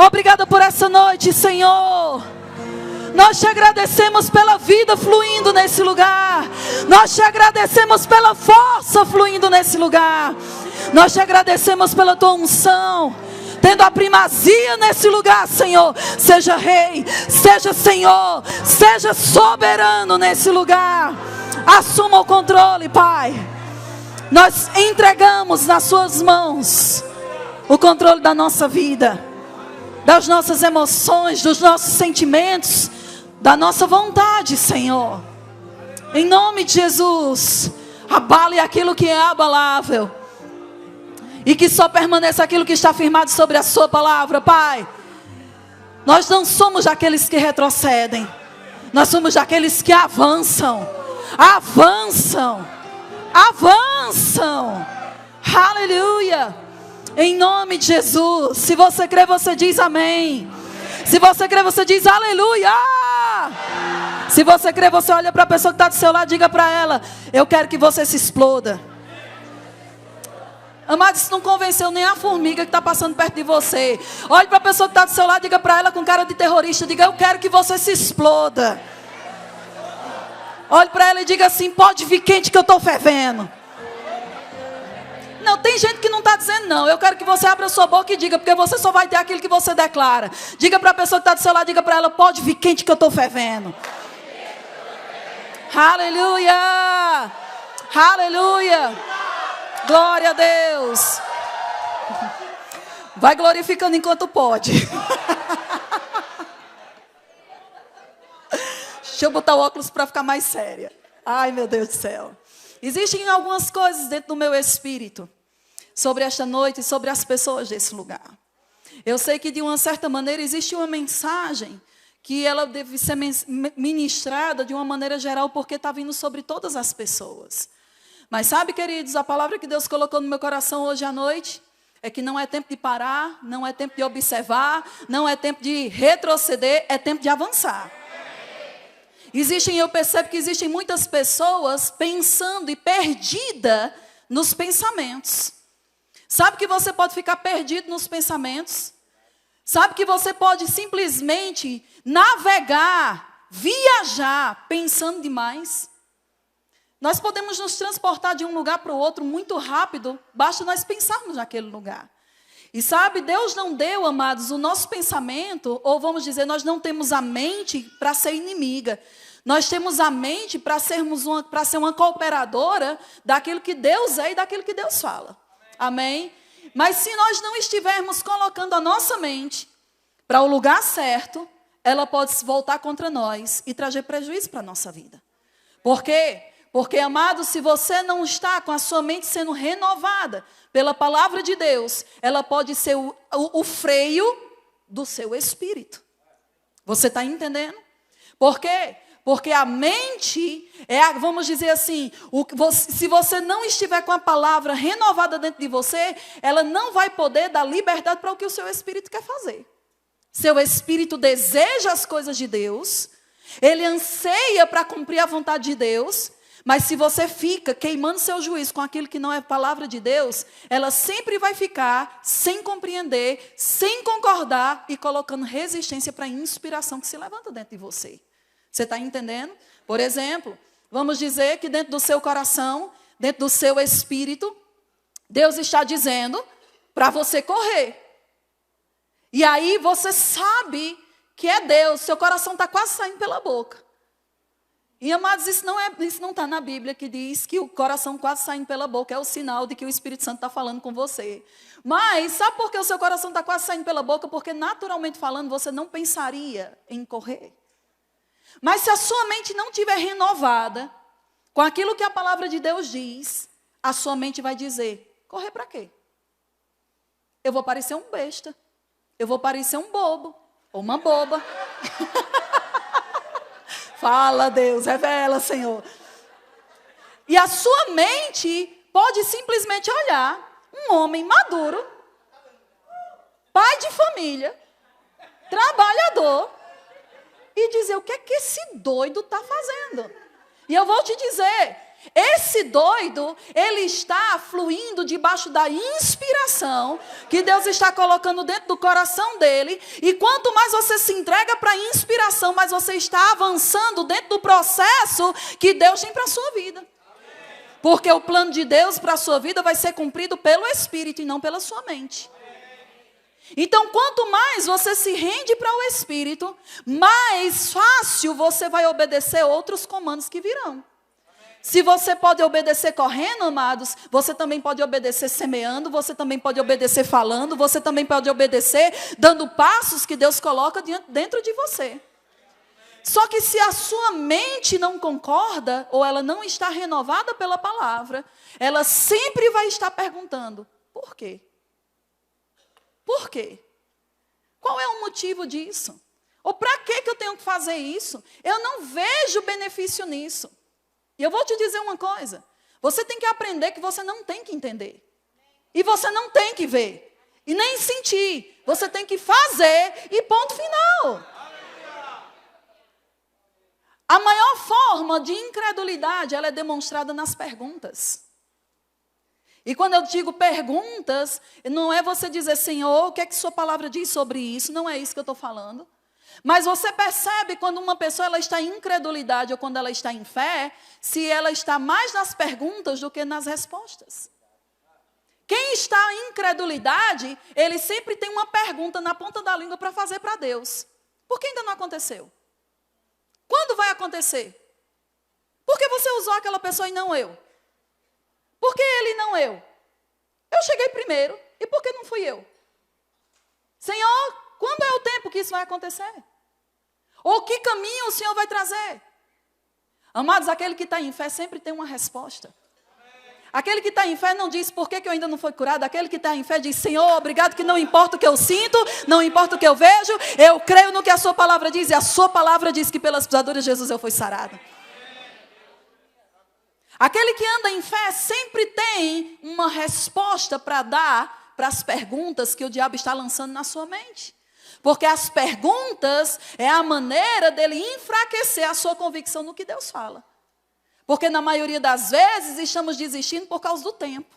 Obrigada por essa noite, Senhor. Nós te agradecemos pela vida fluindo nesse lugar. Nós te agradecemos pela força fluindo nesse lugar. Nós te agradecemos pela tua unção, tendo a primazia nesse lugar, Senhor. Seja rei, seja Senhor, seja soberano nesse lugar. Assuma o controle, Pai. Nós entregamos nas suas mãos o controle da nossa vida, das nossas emoções, dos nossos sentimentos, da nossa vontade, Senhor. Em nome de Jesus, abale aquilo que é abalável, e que só permaneça aquilo que está firmado sobre a sua palavra, Pai. Nós não somos daqueles que retrocedem, nós somos daqueles que avançam. Avançam. Avançam. Aleluia. Em nome de Jesus. Se você crê, você diz amém. Se você crê, você diz aleluia. Se você crê, você olha para a pessoa que está do seu lado, diga para ela: eu quero que você se exploda. Amado, isso não convenceu nem a formiga que está passando perto de você. Olhe para a pessoa que está do seu lado, diga para ela com cara de terrorista, diga: eu quero que você se exploda. Olhe para ela e diga assim: pode vir quente que eu estou fervendo. Não, tem gente que não está dizendo não. Eu quero que você abra a sua boca e diga, porque você só vai ter aquilo que você declara. Diga para a pessoa que está do seu lado, diga para ela: pode vir quente que eu estou fervendo. Aleluia. Aleluia. Glória a Deus. Vai glorificando enquanto pode. Deixa eu botar o óculos para ficar mais séria. Ai, meu Deus do céu. Existem algumas coisas dentro do meu espírito sobre esta noite e sobre as pessoas desse lugar. Eu sei que de uma certa maneira existe uma mensagem que ela deve ser ministrada de uma maneira geral, porque está vindo sobre todas as pessoas. Mas sabe, queridos, a palavra que Deus colocou no meu coração hoje à noite é que não é tempo de parar, não é tempo de observar, não é tempo de retroceder, é tempo de avançar. Eu percebo que existem muitas pessoas pensando e perdida nos pensamentos. Sabe que você pode ficar perdido nos pensamentos? Sabe que você pode simplesmente navegar, viajar, pensando demais? Nós podemos nos transportar de um lugar para o outro muito rápido, basta nós pensarmos naquele lugar. E sabe, Deus não deu, amados, o nosso pensamento, ou vamos dizer, nós não temos a mente para ser inimiga. Nós temos a mente para ser uma cooperadora daquilo que Deus é e daquilo que Deus fala. Amém? Mas se nós não estivermos colocando a nossa mente para o lugar certo, ela pode se voltar contra nós e trazer prejuízo para a nossa vida. Por quê? Porque, amado, se você não está com a sua mente sendo renovada pela palavra de Deus, ela pode ser o freio do seu espírito. Você está entendendo? Por quê? Porque a mente, vamos dizer assim, se você não estiver com a palavra renovada dentro de você, ela não vai poder dar liberdade para o que o seu espírito quer fazer. Seu espírito deseja as coisas de Deus, ele anseia para cumprir a vontade de Deus, mas se você fica queimando seu juízo com aquilo que não é palavra de Deus, ela sempre vai ficar sem compreender, sem concordar e colocando resistência para a inspiração que se levanta dentro de você. Você está entendendo? Por exemplo, vamos dizer que dentro do seu coração, dentro do seu espírito, Deus está dizendo para você correr. E aí você sabe que é Deus, seu coração está quase saindo pela boca. E, amados, isso não está na Bíblia, que diz que o coração quase saindo pela boca é o sinal de que o Espírito Santo está falando com você. Mas sabe por que o seu coração está quase saindo pela boca? Porque, naturalmente falando, você não pensaria em correr. Mas se a sua mente não estiver renovada com aquilo que a palavra de Deus diz, a sua mente vai dizer: correr para quê? Eu vou parecer um besta. Eu vou parecer um bobo ou uma boba. Fala, Deus, revela, Senhor. E a sua mente pode simplesmente olhar um homem maduro, pai de família, trabalhador, e dizer: o que é que esse doido está fazendo? E eu vou te dizer, esse doido, ele está fluindo debaixo da inspiração que Deus está colocando dentro do coração dele. E quanto mais você se entrega para a inspiração, mais você está avançando dentro do processo que Deus tem para a sua vida. Porque o plano de Deus para a sua vida vai ser cumprido pelo Espírito e não pela sua mente. Então, quanto mais você se rende para o Espírito, mais fácil você vai obedecer outros comandos que virão. Se você pode obedecer correndo, amados, você também pode obedecer semeando, você também pode obedecer falando, você também pode obedecer dando passos que Deus coloca dentro de você. Só que se a sua mente não concorda, ou ela não está renovada pela palavra, ela sempre vai estar perguntando, por quê? Por quê? Qual é o motivo disso? Ou para que eu tenho que fazer isso? Eu não vejo benefício nisso. E eu vou te dizer uma coisa. Você tem que aprender que você não tem que entender. E você não tem que ver. E nem sentir. Você tem que fazer e ponto final. A maior forma de incredulidade, ela é demonstrada nas perguntas. E quando eu digo perguntas, não é você dizer, Senhor, o que é que sua palavra diz sobre isso? Não é isso que eu estou falando. Mas você percebe quando uma pessoa ela está em incredulidade ou quando ela está em fé, se ela está mais nas perguntas do que nas respostas. Quem está em incredulidade, ele sempre tem uma pergunta na ponta da língua para fazer para Deus. Por que ainda não aconteceu? Quando vai acontecer? Por que você usou aquela pessoa e não eu? Por que ele e não eu? Eu cheguei primeiro, e por que não fui eu? Senhor, quando é o tempo que isso vai acontecer? Ou que caminho o Senhor vai trazer? Amados, aquele que está em fé sempre tem uma resposta. Aquele que está em fé não diz por que eu ainda não fui curado. Aquele que está em fé diz, Senhor, obrigado que não importa o que eu sinto, não importa o que eu vejo, eu creio no que a sua palavra diz, e a sua palavra diz que pelas pisaduras de Jesus eu fui sarado. Aquele que anda em fé sempre tem uma resposta para dar para as perguntas que o diabo está lançando na sua mente. Porque as perguntas é a maneira dele enfraquecer a sua convicção no que Deus fala. Porque na maioria das vezes estamos desistindo por causa do tempo.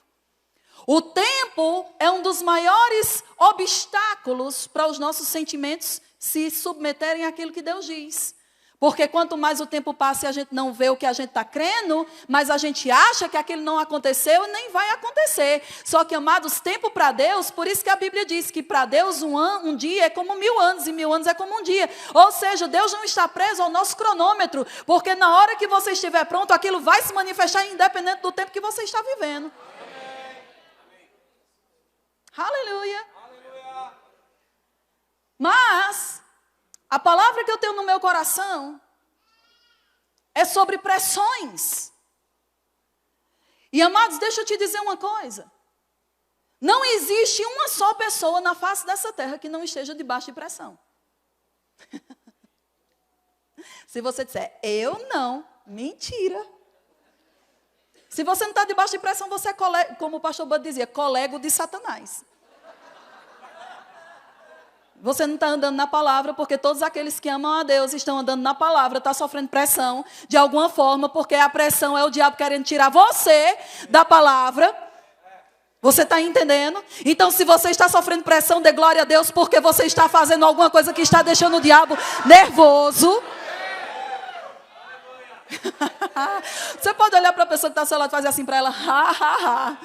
O tempo é um dos maiores obstáculos para os nossos sentimentos se submeterem àquilo que Deus diz. Porque quanto mais o tempo passa e a gente não vê o que a gente está crendo, mas a gente acha que aquilo não aconteceu e nem vai acontecer. Só que, amados, tempo para Deus, por isso que a Bíblia diz que para Deus um dia é como 1000 anos e 1000 anos é como um dia. Ou seja, Deus não está preso ao nosso cronômetro, porque na hora que você estiver pronto, aquilo vai se manifestar independente do tempo que você está vivendo. Aleluia. Mas a palavra que eu tenho no meu coração é sobre pressões. E, amados, deixa eu te dizer uma coisa. Não existe uma só pessoa na face dessa terra que não esteja debaixo de pressão. Se você disser, eu não, mentira. Se você não está debaixo de pressão, você é, como o pastor Bud dizia, colega de Satanás. Você não está andando na palavra, porque todos aqueles que amam a Deus estão andando na palavra, estão sofrendo pressão de alguma forma, porque a pressão é o diabo querendo tirar você da palavra. Você está entendendo? Então, se você está sofrendo pressão, dê glória a Deus, porque você está fazendo alguma coisa que está deixando o diabo nervoso. Você pode olhar para a pessoa que está ao seu lado e fazer assim para ela, ha, ha, ha.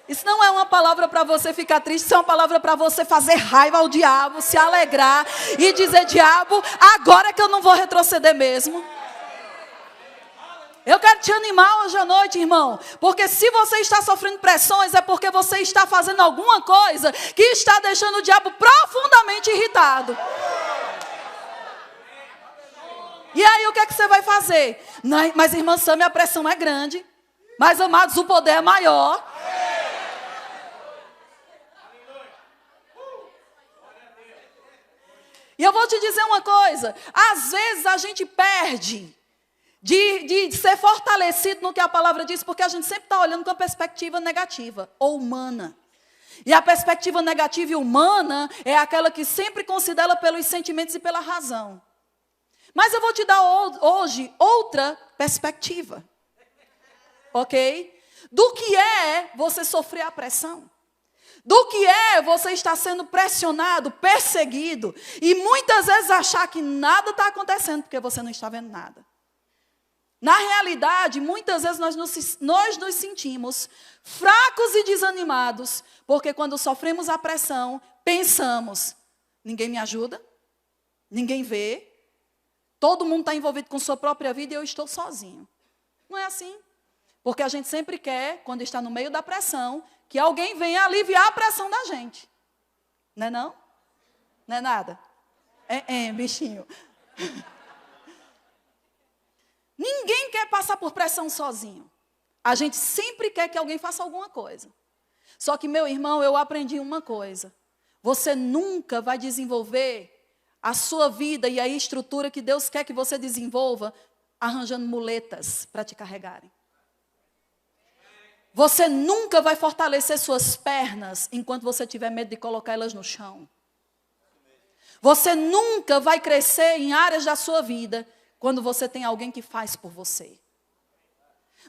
Isso não é uma palavra para você ficar triste, isso é uma palavra para você fazer raiva ao diabo, se alegrar e dizer, diabo, agora que eu não vou retroceder mesmo. Eu quero te animar hoje à noite, irmão, porque se você está sofrendo pressões, é porque você está fazendo alguma coisa que está deixando o diabo profundamente irritado. E aí o que é que você vai fazer? Não, mas irmã Sâmia, a pressão é grande, mas amados, o poder é maior. E eu vou te dizer uma coisa, às vezes a gente perde de ser fortalecido no que a palavra diz, porque a gente sempre está olhando com a perspectiva negativa ou humana. E a perspectiva negativa e humana é aquela que sempre considera pelos sentimentos e pela razão. Mas eu vou te dar hoje outra perspectiva. Ok? Do que é você sofrer a pressão. Do que é você estar sendo pressionado, perseguido. E muitas vezes achar que nada está acontecendo porque você não está vendo nada. Na realidade, muitas vezes nós nos sentimos fracos e desanimados. Porque quando sofremos a pressão, pensamos, ninguém me ajuda, ninguém vê. Todo mundo está envolvido com sua própria vida e eu estou sozinho. Não é assim. Porque a gente sempre quer, quando está no meio da pressão, que alguém venha aliviar a pressão da gente. Não é não? Não é nada? Bichinho. Ninguém quer passar por pressão sozinho. A gente sempre quer que alguém faça alguma coisa. Só que, meu irmão, eu aprendi uma coisa. Você nunca vai desenvolver a sua vida e a estrutura que Deus quer que você desenvolva arranjando muletas para te carregarem. Você nunca vai fortalecer suas pernas enquanto você tiver medo de colocar elas no chão. Você nunca vai crescer em áreas da sua vida quando você tem alguém que faz por você.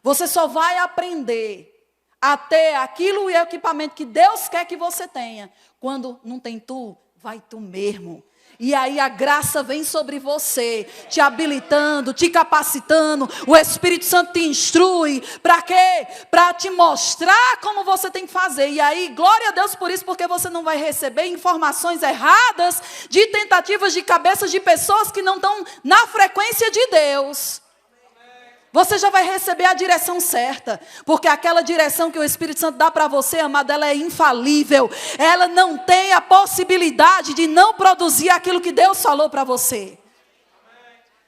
Você só vai aprender a ter aquilo e o equipamento que Deus quer que você tenha. Quando não tem tu, vai tu mesmo. E aí a graça vem sobre você, te habilitando, te capacitando. O Espírito Santo te instrui. Para quê? Para te mostrar como você tem que fazer. E aí, glória a Deus por isso, porque você não vai receber informações erradas de tentativas de cabeças de pessoas que não estão na frequência de Deus. Você já vai receber a direção certa, porque aquela direção que o Espírito Santo dá para você, amado, ela é infalível. Ela não tem a possibilidade de não produzir aquilo que Deus falou para você.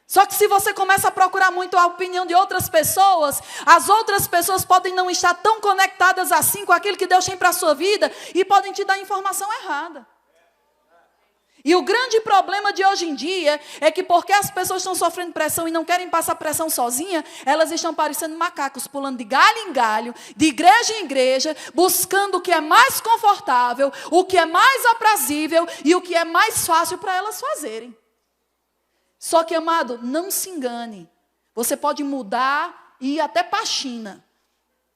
Só que se você começa a procurar muito a opinião de outras pessoas, as outras pessoas podem não estar tão conectadas assim com aquilo que Deus tem para a sua vida e podem te dar informação errada. E o grande problema de hoje em dia é que porque as pessoas estão sofrendo pressão e não querem passar pressão sozinha, elas estão parecendo macacos, pulando de galho em galho, de igreja em igreja, buscando o que é mais confortável, o que é mais aprazível e o que é mais fácil para elas fazerem. Só que, amado, não se engane. Você pode mudar e ir até para a China.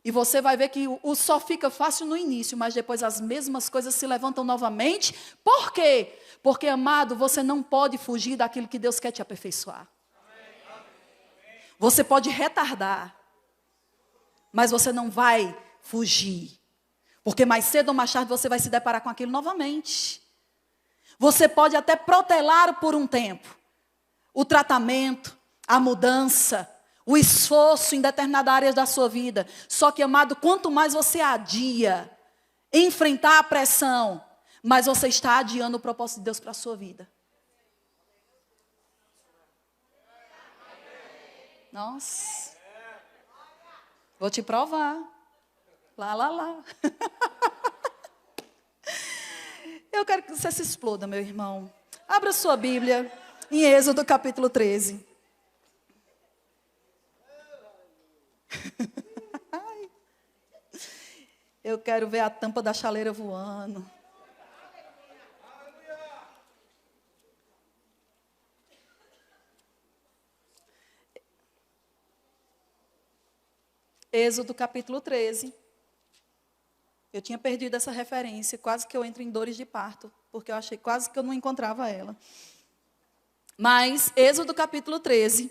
E você vai ver que o só fica fácil no início, mas depois as mesmas coisas se levantam novamente. Por quê? Porque, amado, você não pode fugir daquilo que Deus quer te aperfeiçoar. Você pode retardar, mas você não vai fugir. Porque mais cedo ou mais tarde você vai se deparar com aquilo novamente. Você pode até protelar por um tempo o tratamento, a mudança, o esforço em determinadas áreas da sua vida. Só que, amado, quanto mais você adia enfrentar a pressão, mais você está adiando o propósito de Deus para a sua vida. Nossa. Vou te provar. Lá. Eu quero que você se exploda, meu irmão. Abra sua Bíblia em Êxodo capítulo 13. Eu quero ver a tampa da chaleira voando. Êxodo capítulo 13. Eu tinha perdido essa referência, quase que eu entro em dores de parto, porque eu achei quase que eu não encontrava ela. Mas, Êxodo capítulo 13,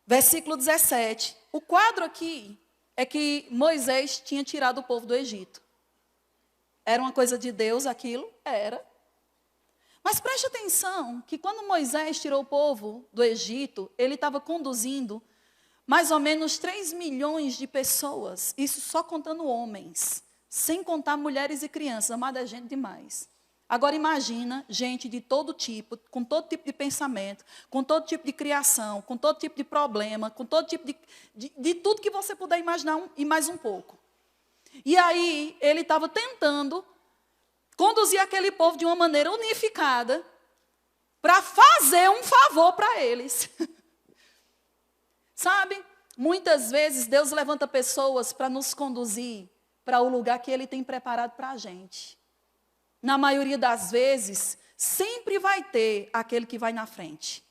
versículo 17. O quadro aqui é que Moisés tinha tirado o povo do Egito. Era uma coisa de Deus aquilo? Era. Mas preste atenção que quando Moisés tirou o povo do Egito, ele estava conduzindo mais ou menos 3 milhões de pessoas. Isso só contando homens, sem contar mulheres e crianças. Amada, é gente demais. Agora imagina gente de todo tipo, com todo tipo de pensamento, com todo tipo de criação, com todo tipo de problema, com todo tipo de tudo que você puder imaginar e mais um pouco. E aí ele estava tentando conduzir aquele povo de uma maneira unificada para fazer um favor para eles. Sabe, muitas vezes Deus levanta pessoas para nos conduzir para o lugar que Ele tem preparado para a gente. Na maioria das vezes, sempre vai ter aquele que vai na frente.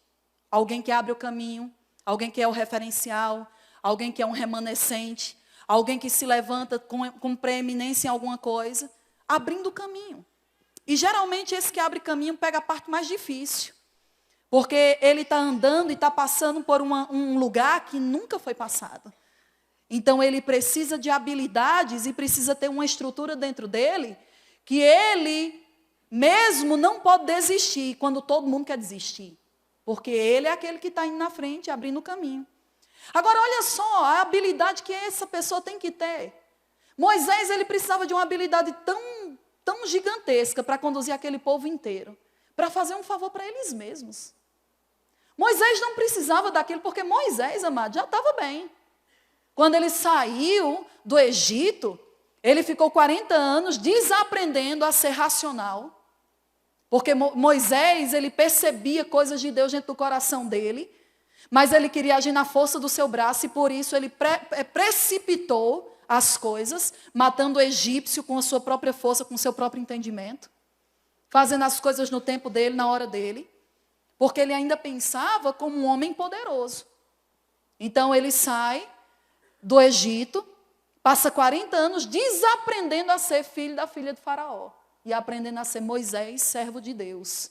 alguém que abre o caminho, alguém que é o referencial, alguém que é um remanescente, alguém que se levanta com preeminência em alguma coisa, abrindo o caminho. E geralmente esse que abre caminho pega a parte mais difícil. Porque ele está andando e está passando por um lugar que nunca foi passado. Então ele precisa de habilidades e precisa ter uma estrutura dentro dele que ele mesmo não pode desistir quando todo mundo quer desistir. Porque ele é aquele que está indo na frente, abrindo o caminho. Agora olha só a habilidade que essa pessoa tem que ter. Moisés ele precisava de uma habilidade tão gigantesca para conduzir aquele povo inteiro. Para fazer um favor para eles mesmos. Moisés não precisava daquilo, porque Moisés, amado, já estava bem. Quando ele saiu do Egito, ele ficou 40 anos desaprendendo a ser racional. Porque Moisés, ele percebia coisas de Deus dentro do coração dele, mas ele queria agir na força do seu braço, e por isso ele precipitou as coisas, matando o egípcio com a sua própria força, com o seu próprio entendimento, fazendo as coisas no tempo dele, na hora dele. Porque ele ainda pensava como um homem poderoso. Então ele sai do Egito, passa 40 anos desaprendendo a ser filho da filha de Faraó. E aprendendo a ser Moisés, servo de Deus.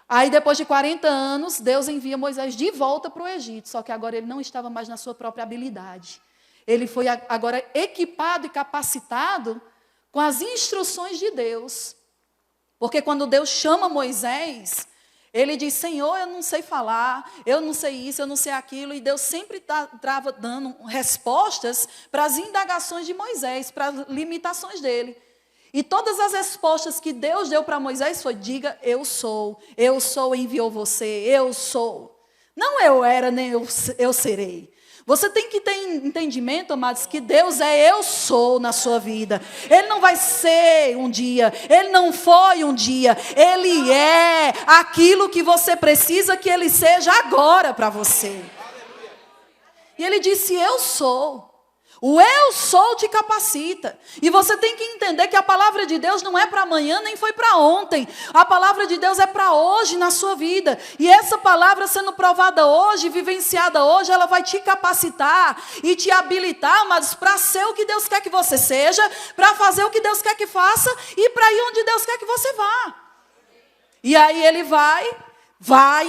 Aí depois de 40 anos, Deus envia Moisés de volta para o Egito. Só que agora ele não estava mais na sua própria habilidade. Ele foi agora equipado e capacitado com as instruções de Deus. Porque quando Deus chama Moisés, ele diz, Senhor, eu não sei falar, eu não sei isso, eu não sei aquilo. E Deus sempre estava dando respostas para as indagações de Moisés, para as limitações dele. E todas as respostas que Deus deu para Moisés foi, diga, eu sou, enviou você, eu sou. Não eu era, nem eu serei. Você tem que ter entendimento, amados, que Deus é eu sou na sua vida. Ele não vai ser um dia, Ele não foi um dia. Ele é aquilo que você precisa que Ele seja agora para você. E Ele disse, eu sou. O eu sou te capacita. E você tem que entender que a palavra de Deus não é para amanhã, nem foi para ontem. A palavra de Deus é para hoje na sua vida. E essa palavra sendo provada hoje, vivenciada hoje, ela vai te capacitar e te habilitar, mas para ser o que Deus quer que você seja, para fazer o que Deus quer que faça e para ir onde Deus quer que você vá. E aí ele vai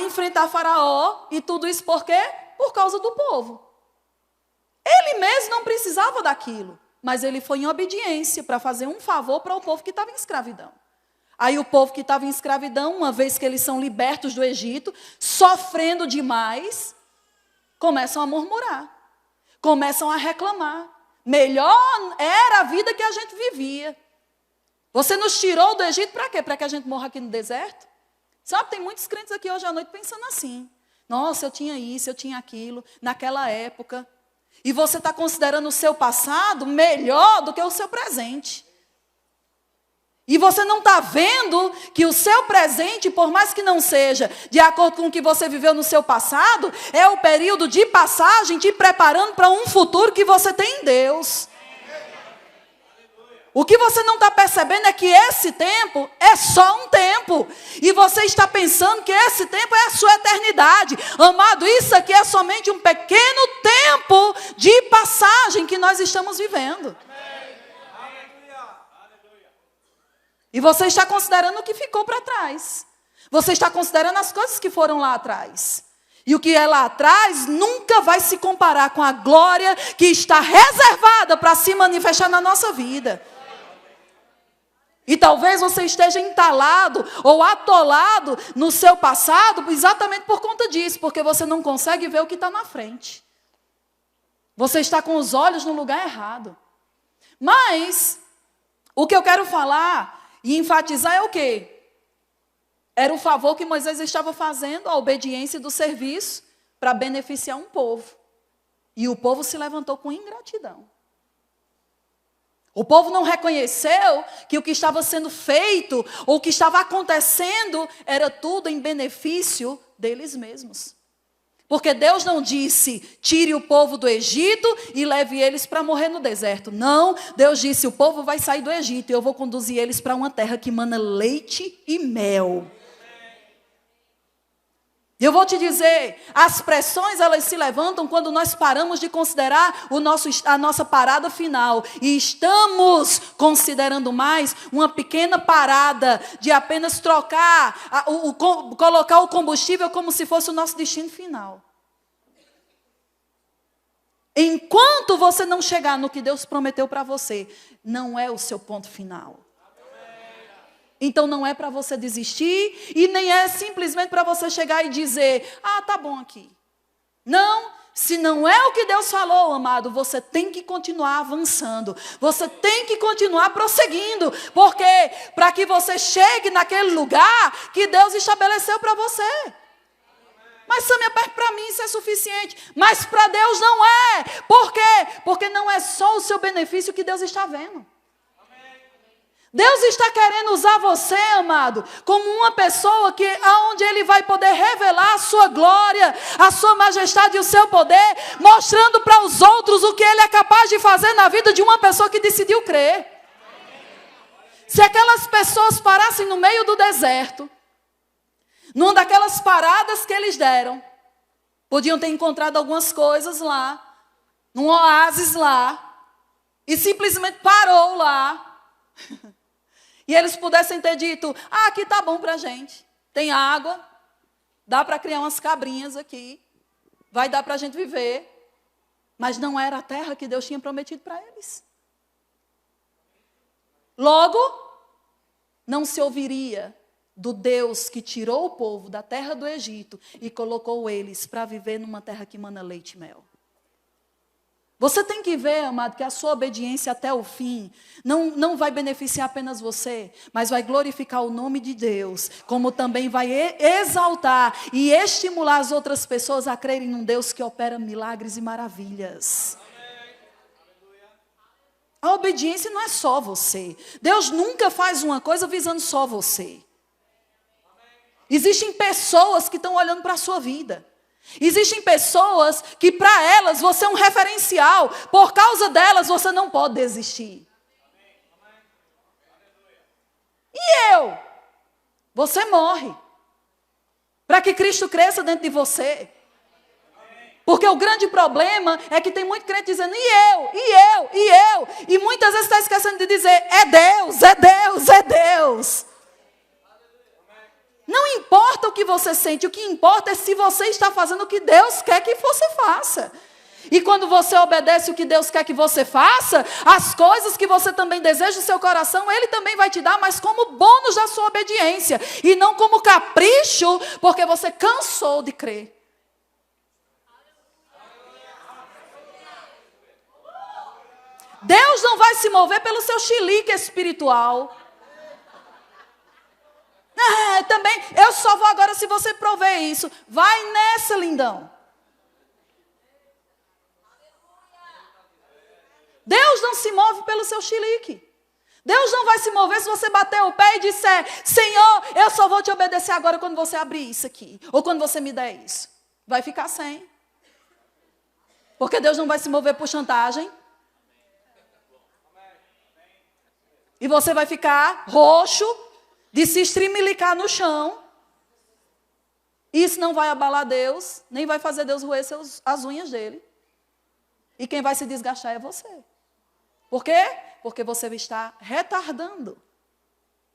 enfrentar Faraó e tudo isso por quê? Por causa do povo. Ele mesmo não precisava daquilo, mas ele foi em obediência para fazer um favor para o povo que estava em escravidão. Aí o povo que estava em escravidão, uma vez que eles são libertos do Egito, sofrendo demais, começam a murmurar, começam a reclamar. Melhor era a vida que a gente vivia. Você nos tirou do Egito para quê? Para que a gente morra aqui no deserto? Sabe, tem muitos crentes aqui hoje à noite pensando assim. Nossa, eu tinha isso, eu tinha aquilo, naquela época. E você está considerando o seu passado melhor do que o seu presente. E você não está vendo que o seu presente, por mais que não seja de acordo com o que você viveu no seu passado, é o período de passagem te preparando para um futuro que você tem em Deus. O que você não está percebendo é que esse tempo é só um tempo. E você está pensando que esse tempo é a sua eternidade. Amado, isso aqui é somente um pequeno tempo de passagem que nós estamos vivendo. E você está considerando o que ficou para trás. Você está considerando as coisas que foram lá atrás. E o que é lá atrás nunca vai se comparar com a glória que está reservada para se manifestar na nossa vida. E talvez você esteja entalado ou atolado no seu passado exatamente por conta disso, porque você não consegue ver o que está na frente. Você está com os olhos no lugar errado. Mas o que eu quero falar e enfatizar é o quê? Era o favor que Moisés estava fazendo, a obediência do serviço para beneficiar um povo. E o povo se levantou com ingratidão. O povo não reconheceu que o que estava sendo feito, ou o que estava acontecendo, era tudo em benefício deles mesmos. Porque Deus não disse, tire o povo do Egito e leve eles para morrer no deserto. Não, Deus disse, o povo vai sair do Egito e eu vou conduzir eles para uma terra que mana leite e mel. E eu vou te dizer, as pressões elas se levantam quando nós paramos de considerar a nossa parada final. E estamos considerando mais uma pequena parada de apenas trocar, colocar o combustível como se fosse o nosso destino final. Enquanto você não chegar no que Deus prometeu para você, não é o seu ponto final. Então não é para você desistir e nem é simplesmente para você chegar e dizer, tá bom aqui. Não, se não é o que Deus falou, amado, você tem que continuar avançando. Você tem que continuar prosseguindo. Porque para que você chegue naquele lugar que Deus estabeleceu para você. Mas Samia, para mim isso é suficiente. Mas para Deus não é. Por quê? Porque não é só o seu benefício que Deus está vendo. Deus está querendo usar você, amado, como uma pessoa onde Ele vai poder revelar a sua glória, a sua majestade e o seu poder, mostrando para os outros o que Ele é capaz de fazer na vida de uma pessoa que decidiu crer. Se aquelas pessoas parassem no meio do deserto, numa daquelas paradas que eles deram, podiam ter encontrado algumas coisas lá, num oásis lá, e simplesmente parou lá. E eles pudessem ter dito, aqui tá bom para a gente, tem água, dá para criar umas cabrinhas aqui, vai dar para a gente viver. Mas não era a terra que Deus tinha prometido para eles. Logo, não se ouviria do Deus que tirou o povo da terra do Egito e colocou eles para viver numa terra que mana leite e mel. Você tem que ver, amado, que a sua obediência até o fim não vai beneficiar apenas você, mas vai glorificar o nome de Deus, como também vai exaltar e estimular as outras pessoas a crerem num Deus que opera milagres e maravilhas. A obediência não é só você. Deus nunca faz uma coisa visando só você. Existem pessoas que estão olhando para a sua vida. Existem pessoas que para elas você é um referencial. Por causa delas você não pode desistir. E eu? Você morre. Para que Cristo cresça dentro de você. Porque o grande problema é que tem muito crente dizendo, e eu. E muitas vezes está esquecendo de dizer, é Deus. Não importa o que você sente, o que importa é se você está fazendo o que Deus quer que você faça. E quando você obedece o que Deus quer que você faça, as coisas que você também deseja no seu coração, Ele também vai te dar, mas como bônus da sua obediência. E não como capricho, porque você cansou de crer. Deus não vai se mover pelo seu chilique espiritual. Também, eu só vou agora se você prover isso. Vai nessa, lindão. Deus não se move pelo seu chilique. Deus não vai se mover se você bater o pé e disser, Senhor, eu só vou te obedecer agora quando você abrir isso aqui. Ou quando você me der isso. Vai ficar sem. Porque Deus não vai se mover por chantagem. E você vai ficar roxo de se estremelicar no chão. Isso não vai abalar Deus, nem vai fazer Deus roer as unhas dele. E quem vai se desgastar é você. Por quê? Porque você está retardando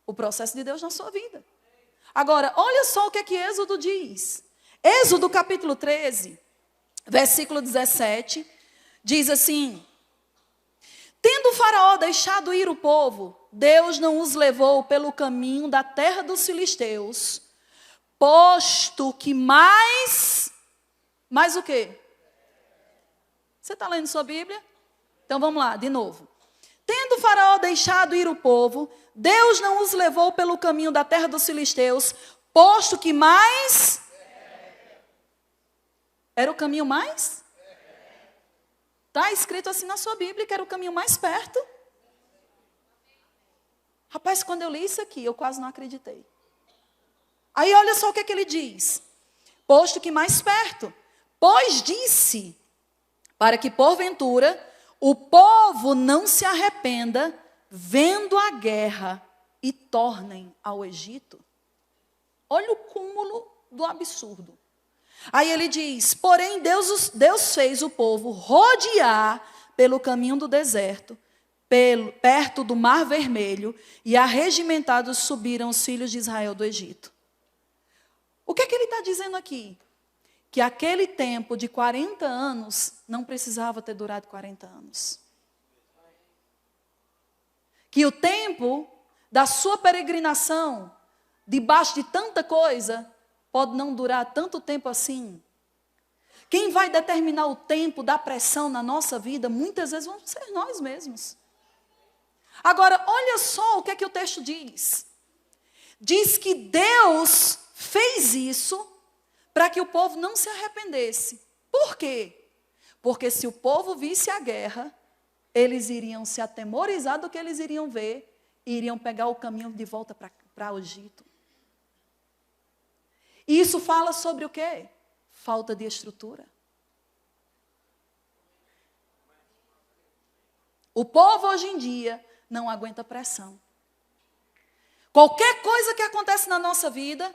o processo de Deus na sua vida. Agora, olha só o que Êxodo diz. Êxodo capítulo 13, versículo 17, diz assim: tendo o faraó deixado ir o povo, Deus não os levou pelo caminho da terra dos filisteus, posto que mais o quê? Você está lendo sua Bíblia? Então vamos lá, de novo. Tendo o faraó deixado ir o povo, Deus não os levou pelo caminho da terra dos filisteus, posto que mais... Era o caminho mais? Está escrito assim na sua Bíblia que era o caminho mais perto. Rapaz, quando eu li isso aqui, eu quase não acreditei. Aí olha só o que ele diz. Posto que mais perto. Pois disse, para que porventura o povo não se arrependa, vendo a guerra, e tornem ao Egito. Olha o cúmulo do absurdo. Aí ele diz, porém Deus fez o povo rodear pelo caminho do deserto, perto do Mar Vermelho, e arregimentados subiram os filhos de Israel do Egito. O que é que ele está dizendo aqui? Que aquele tempo de 40 anos não precisava ter durado 40 anos. Que o tempo da sua peregrinação, debaixo de tanta coisa, pode não durar tanto tempo assim. Quem vai determinar o tempo da pressão na nossa vida, muitas vezes vamos ser nós mesmos. Agora, olha só o que é que o texto diz. Diz que Deus fez isso para que o povo não se arrependesse. Por quê? Porque se o povo visse a guerra, eles iriam se atemorizar do que eles iriam ver e iriam pegar o caminho de volta para o Egito. E isso fala sobre o quê? Falta de estrutura. O povo hoje em dia não aguenta pressão. Qualquer coisa que acontece na nossa vida,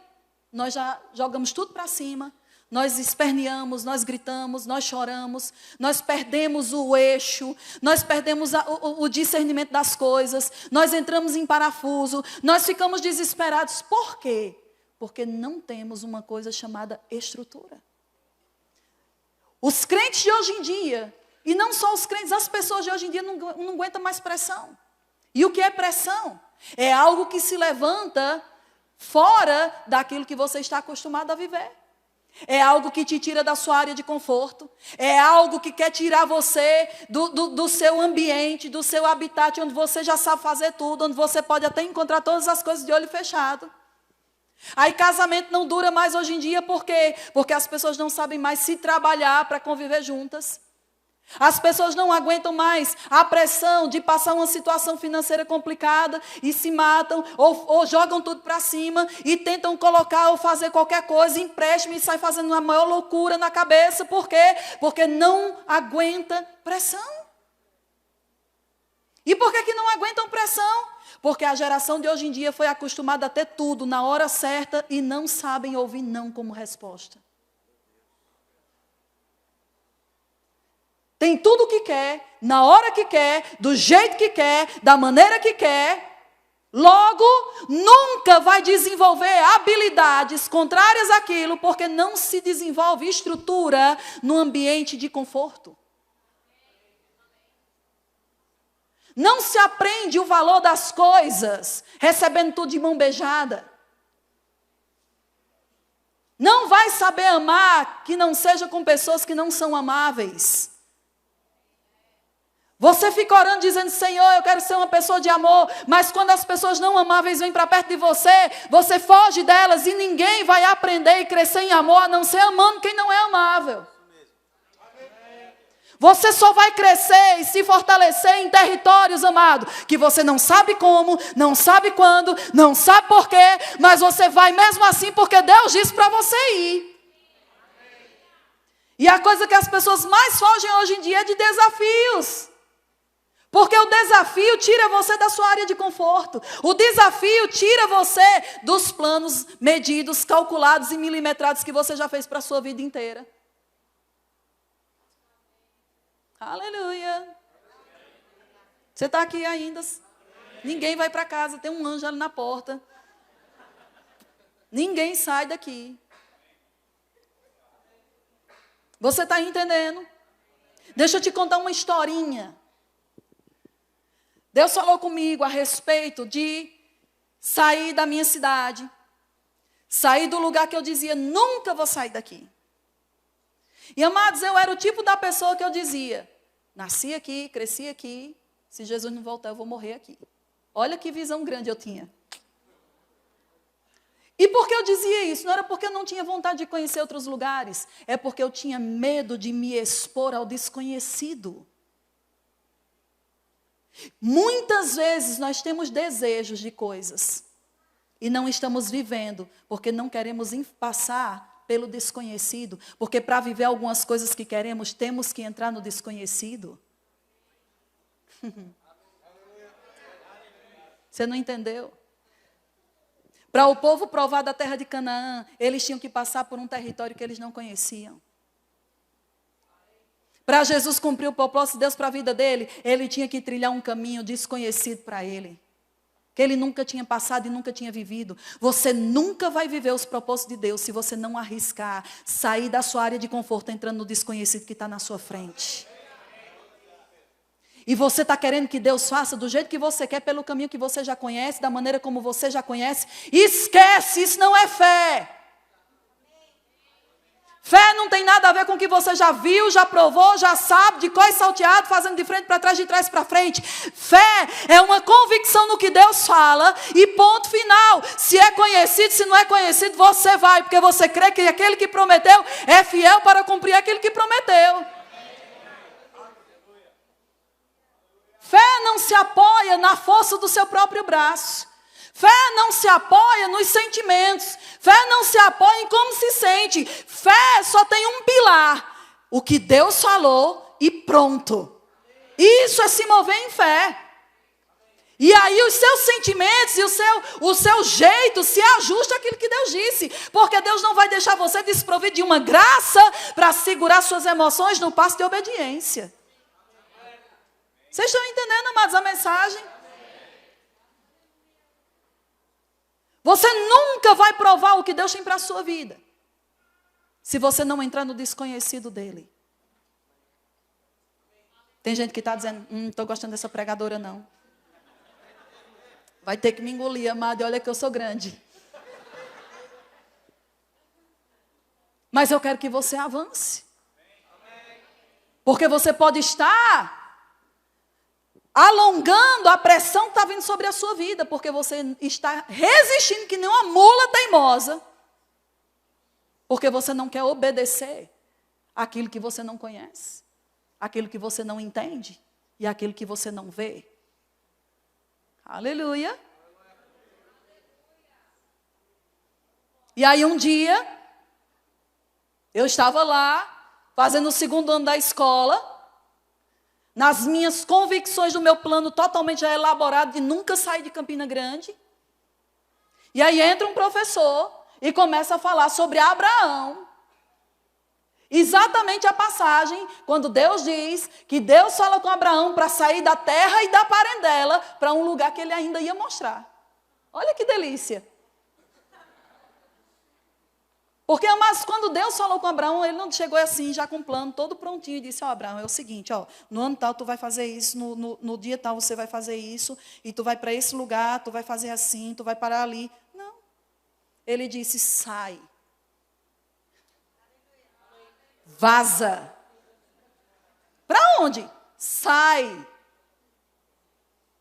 nós já jogamos tudo para cima, nós esperneamos, nós gritamos, nós choramos, nós perdemos o eixo, nós perdemos o discernimento das coisas, nós entramos em parafuso, nós ficamos desesperados. Por quê? Porque não temos uma coisa chamada estrutura. Os crentes de hoje em dia, e não só os crentes, as pessoas de hoje em dia não aguentam mais pressão. E o que é pressão? É algo que se levanta fora daquilo que você está acostumado a viver. É algo que te tira da sua área de conforto. É algo que quer tirar você do seu ambiente, do seu habitat, onde você já sabe fazer tudo, onde você pode até encontrar todas as coisas de olho fechado. Aí casamento não dura mais hoje em dia, por quê? Porque as pessoas não sabem mais se trabalhar para conviver juntas. As pessoas não aguentam mais a pressão de passar uma situação financeira complicada e se matam, ou jogam tudo para cima e tentam colocar ou fazer qualquer coisa, empréstimo e sai fazendo uma maior loucura na cabeça. Por quê? Porque não aguenta pressão. E por que não aguentam pressão? Porque a geração de hoje em dia foi acostumada a ter tudo na hora certa e não sabem ouvir não como resposta. Tem tudo o que quer, na hora que quer, do jeito que quer, da maneira que quer. Logo, nunca vai desenvolver habilidades contrárias àquilo, porque não se desenvolve estrutura no ambiente de conforto. Não se aprende o valor das coisas, recebendo tudo de mão beijada. Não vai saber amar que não seja com pessoas que não são amáveis. Você fica orando dizendo, Senhor, eu quero ser uma pessoa de amor, mas quando as pessoas não amáveis vêm para perto de você, você foge delas e ninguém vai aprender e crescer em amor, a não ser amando quem não é amável. Você só vai crescer e se fortalecer em territórios, amado, que você não sabe como, não sabe quando, não sabe porquê, mas você vai mesmo assim porque Deus disse para você ir. E a coisa que as pessoas mais fogem hoje em dia é de desafios. Porque o desafio tira você da sua área de conforto. O desafio tira você dos planos medidos, calculados e milimetrados que você já fez para a sua vida inteira. Aleluia. Você está aqui ainda. Ninguém vai para casa, tem um anjo ali na porta. Ninguém sai daqui. Você está entendendo? Deixa eu te contar uma historinha. Deus falou comigo a respeito de sair da minha cidade. Sair do lugar que eu dizia, nunca vou sair daqui. E amados, eu era o tipo da pessoa que eu dizia, nasci aqui, cresci aqui, se Jesus não voltar eu vou morrer aqui. Olha que visão grande eu tinha. E por que eu dizia isso? Não era porque eu não tinha vontade de conhecer outros lugares, é porque eu tinha medo de me expor ao desconhecido. Muitas vezes nós temos desejos de coisas e não estamos vivendo porque não queremos passar pelo desconhecido, porque para viver algumas coisas que queremos, temos que entrar no desconhecido. Você não entendeu? Para o povo provar da terra de Canaã, eles tinham que passar por um território que eles não conheciam. Para Jesus cumprir o propósito de Deus para a vida dele, ele tinha que trilhar um caminho desconhecido para ele. Que ele nunca tinha passado e nunca tinha vivido. Você nunca vai viver os propósitos de Deus se você não arriscar sair da sua área de conforto entrando no desconhecido que está na sua frente. E você está querendo que Deus faça do jeito que você quer, pelo caminho que você já conhece, da maneira como você já conhece. Esquece, isso não é fé. Fé não tem nada a ver com o que você já viu, já provou, já sabe, de cós salteado, fazendo de frente para trás, de trás para frente. Fé é uma convicção no que Deus fala e ponto final. Se é conhecido, se não é conhecido, você vai, porque você crê que aquele que prometeu é fiel para cumprir aquilo que prometeu. Fé não se apoia na força do seu próprio braço. Fé não se apoia nos sentimentos. Fé não se apoia em como se sente. Fé só tem um pilar. O que Deus falou e pronto. Isso é se mover em fé. E aí os seus sentimentos e o seu jeito se ajusta àquilo que Deus disse. Porque Deus não vai deixar você desprovido de uma graça para segurar suas emoções no passo de obediência. Vocês estão entendendo, amados, a mensagem? Você nunca vai provar o que Deus tem para a sua vida, se você não entrar no desconhecido dele. Tem gente que está dizendo, não estou gostando dessa pregadora não. Vai ter que me engolir, amado, e olha que eu sou grande. Mas eu quero que você avance. Porque você pode estar alongando a pressão que está vindo sobre a sua vida, porque você está resistindo que nem uma mula teimosa, porque você não quer obedecer aquilo que você não conhece, aquilo que você não entende e aquilo que você não vê. Aleluia. E aí um dia, eu estava lá, fazendo o segundo ano da escola, nas minhas convicções do meu plano totalmente já elaborado de nunca sair de Campina Grande. E aí entra um professor e começa a falar sobre Abraão. Exatamente a passagem, quando Deus diz que Deus fala com Abraão para sair da terra e da parentela para um lugar que ele ainda ia mostrar. Olha que delícia. Porque, mas quando Deus falou com Abraão, ele não chegou assim, já com o plano todo prontinho, e disse, Abraão, é o seguinte, no ano tal tu vai fazer isso, no dia tal você vai fazer isso, e tu vai para esse lugar, tu vai fazer assim, tu vai parar ali. Não. Ele disse, sai. Vaza. Para onde? Sai.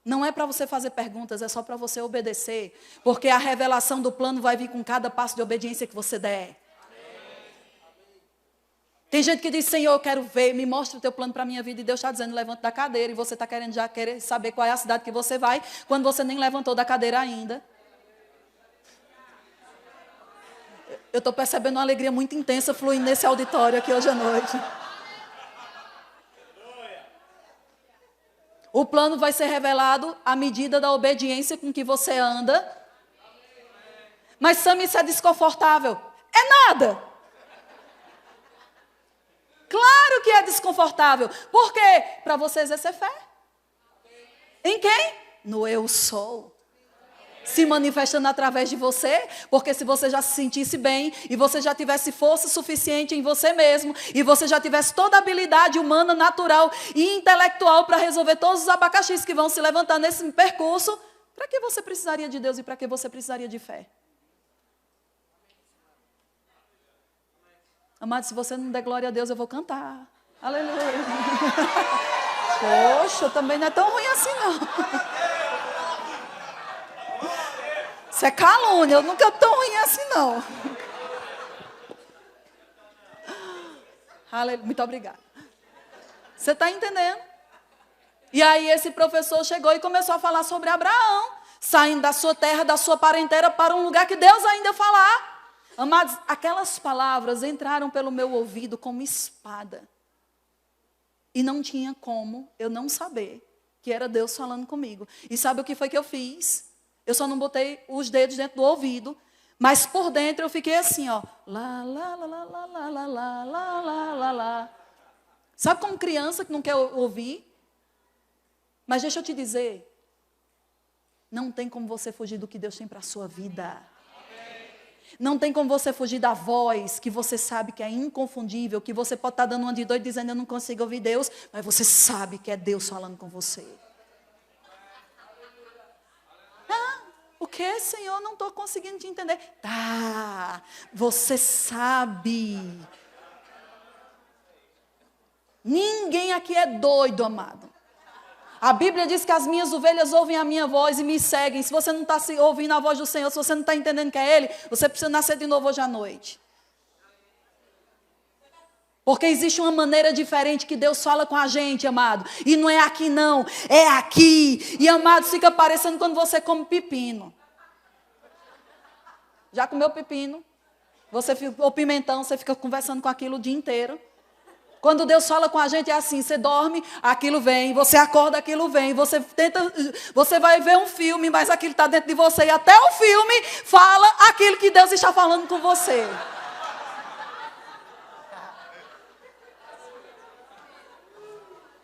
Não é para você fazer perguntas, é só para você obedecer. Porque a revelação do plano vai vir com cada passo de obediência que você der. Tem gente que diz, Senhor, eu quero ver, me mostra o teu plano para a minha vida. E Deus está dizendo, levanta da cadeira. E você está querendo já querer saber qual é a cidade que você vai, quando você nem levantou da cadeira ainda. Eu estou percebendo uma alegria muito intensa fluindo nesse auditório aqui hoje à noite. O plano vai ser revelado à medida da obediência com que você anda. Mas, Sam, isso é desconfortável. É nada. Claro que é desconfortável. Por quê? Para você exercer fé. Em quem? No eu sou. Se manifestando através de você, porque se você já se sentisse bem, e você já tivesse força suficiente em você mesmo, e você já tivesse toda a habilidade humana, natural e intelectual para resolver todos os abacaxis que vão se levantar nesse percurso, para que você precisaria de Deus e para que você precisaria de fé? Amado, se você não der glória a Deus, eu vou cantar. Aleluia. Poxa, também não é tão ruim assim não. Isso é calúnia, eu nunca tão ruim assim não. Aleluia, muito obrigada. Você está entendendo? E aí esse professor chegou e começou a falar sobre Abraão, saindo da sua terra, da sua parentela, para um lugar que Deus ainda ia falar. Amados, aquelas palavras entraram pelo meu ouvido como espada. E não tinha como eu não saber que era Deus falando comigo. E sabe o que foi que eu fiz? Eu só não botei os dedos dentro do ouvido, mas por dentro eu fiquei assim, ó. Lá, lá, lá, lá, lá, lá, lá, lá, lá, lá, lá, lá. Sabe como criança que não quer ouvir? Mas deixa eu te dizer, não tem como você fugir do que Deus tem para a sua vida. Não tem como você fugir da voz que você sabe que é inconfundível, que você pode estar dando uma de doido dizendo eu não consigo ouvir Deus, mas você sabe que é Deus falando com você. O que, Senhor? Não estou conseguindo te entender. Tá, você sabe. Ninguém aqui é doido, amado. A Bíblia diz que as minhas ovelhas ouvem a minha voz e me seguem. Se você não está ouvindo a voz do Senhor, se você não está entendendo que é Ele, você precisa nascer de novo hoje à noite. Porque existe uma maneira diferente que Deus fala com a gente, amado. E não é aqui não, é aqui. E, amado, fica parecendo quando você come pepino. Já comeu pepino? Ou pimentão, você fica conversando com aquilo o dia inteiro. Quando Deus fala com a gente é assim, você dorme, aquilo vem, você acorda, aquilo vem, você vai ver um filme, mas aquilo está dentro de você, e até o filme fala aquilo que Deus está falando com você.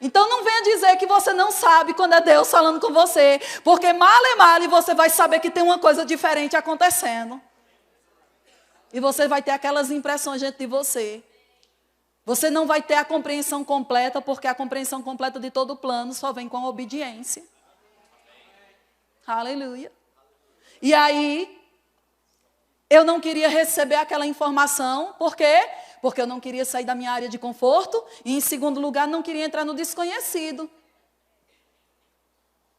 Então não venha dizer que você não sabe quando é Deus falando com você, porque mal você vai saber que tem uma coisa diferente acontecendo. E você vai ter aquelas impressões dentro de você. Você não vai ter a compreensão completa, porque a compreensão completa de todo o plano só vem com a obediência. Aleluia. E aí, eu não queria receber aquela informação, por quê? Porque eu não queria sair da minha área de conforto, e em segundo lugar, não queria entrar no desconhecido.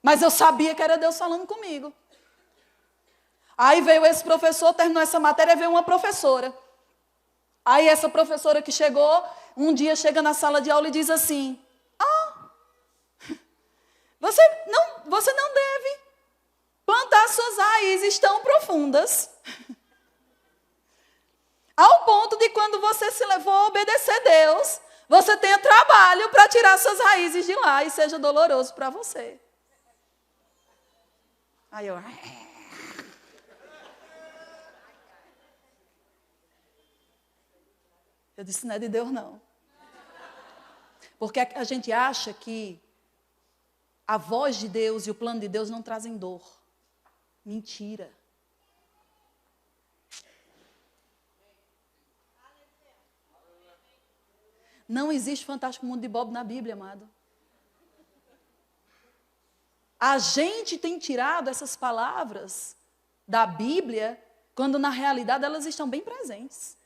Mas eu sabia que era Deus falando comigo. Aí veio esse professor, terminou essa matéria, veio uma professora. Aí essa professora que chegou, um dia chega na sala de aula e diz assim, você não deve plantar suas raízes tão profundas, ao ponto de quando você se levou a obedecer a Deus, você tenha trabalho para tirar suas raízes de lá e seja doloroso para você. Aí eu disse, não é de Deus não. Porque a gente acha que a voz de Deus e o plano de Deus não trazem dor. Mentira. Não existe fantástico mundo de Bob na Bíblia, amado. A gente tem tirado essas palavras da Bíblia, quando na realidade elas estão bem presentes.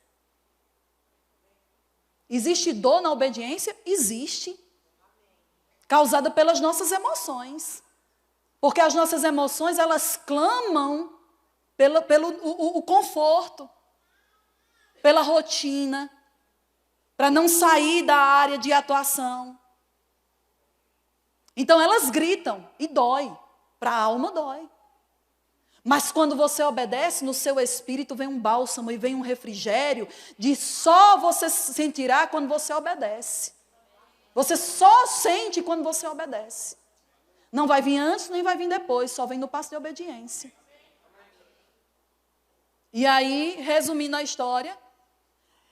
Existe dor na obediência? Existe. Causada pelas nossas emoções. Porque as nossas emoções, elas clamam pelo conforto, pela rotina, para não sair da área de atuação. Então elas gritam e dói. Para a alma dói. Mas quando você obedece, no seu espírito vem um bálsamo e vem um refrigério de só você sentirá quando você obedece. Você só sente quando você obedece. Não vai vir antes, nem vai vir depois, só vem no passo de obediência. E aí, resumindo a história,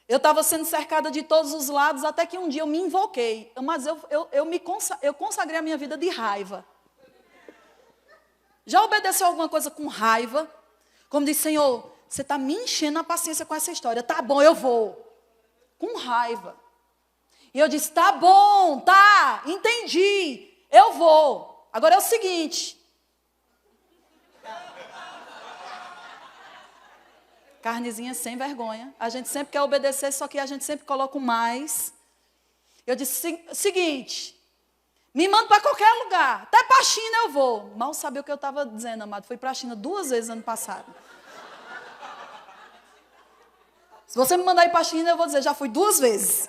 eu estava sendo cercada de todos os lados, até que um dia eu me invoquei. Mas eu consagrei a minha vida de raiva. Já obedeceu alguma coisa com raiva? Como disse, Senhor, você está me enchendo a paciência com essa história. Tá bom, eu vou. Com raiva. E eu disse, tá bom, tá, entendi, eu vou. Agora é o seguinte. Carnezinha sem vergonha. A gente sempre quer obedecer, só que a gente sempre coloca o mais. Eu disse, seguinte, me manda para qualquer lugar, até para a China eu vou. Mal sabia o que eu estava dizendo, amado. Fui para a China 2 vezes ano passado. Se você me mandar ir para a China, eu vou dizer, já fui 2 vezes.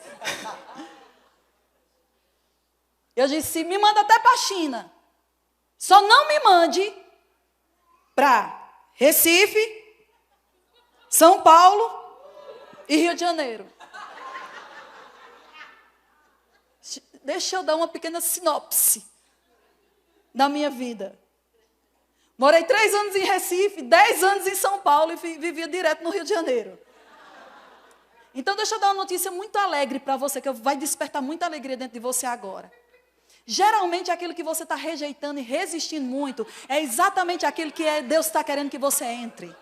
Eu disse, me manda até para a China. Só não me mande para Recife, São Paulo e Rio de Janeiro. Deixa eu dar uma pequena sinopse da minha vida. Morei 3 anos em Recife, 10 anos em São Paulo e vivia direto no Rio de Janeiro. Então, deixa eu dar uma notícia muito alegre para você, que vai despertar muita alegria dentro de você agora. Geralmente, aquilo que você está rejeitando e resistindo muito, é exatamente aquilo que Deus está querendo que você entre.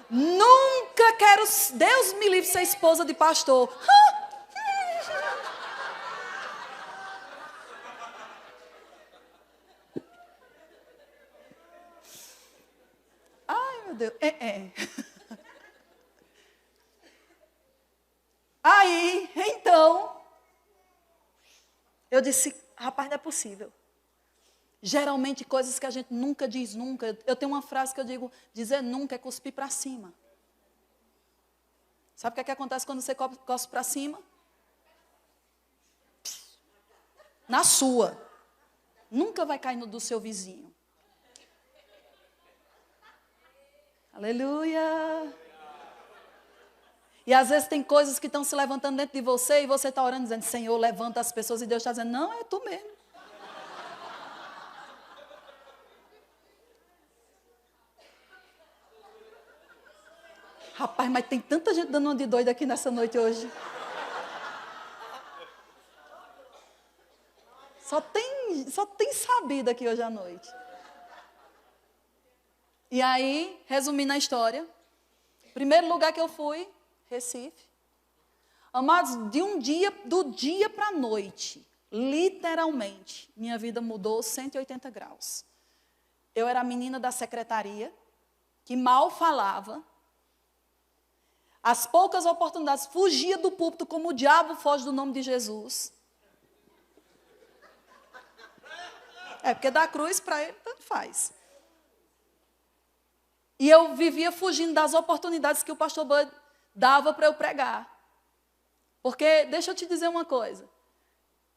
Nunca quero, Deus me livre, ser esposa de pastor. Ai, meu Deus. Aí, então, eu disse, rapaz, não é possível. Geralmente, coisas que a gente nunca diz nunca. Eu tenho uma frase que eu digo, dizer nunca é cuspir para cima. Sabe o que acontece quando você cospe para cima? Na sua. Nunca vai cair no do seu vizinho. Aleluia. E às vezes tem coisas que estão se levantando dentro de você e você está orando dizendo, Senhor, levanta as pessoas. E Deus está dizendo, não, é tu mesmo. Rapaz, mas tem tanta gente dando uma de doida aqui nessa noite hoje. Só tem sabido aqui hoje à noite. E aí, resumindo a história, primeiro lugar que eu fui, Recife. Amados, do dia para a noite, literalmente, minha vida mudou 180 graus. Eu era a menina da secretaria, que mal falava. As poucas oportunidades, fugia do púlpito como o diabo foge do nome de Jesus. Porque da cruz para ele tanto faz. E eu vivia fugindo das oportunidades que o pastor Bud dava para eu pregar. Porque, deixa eu te dizer uma coisa.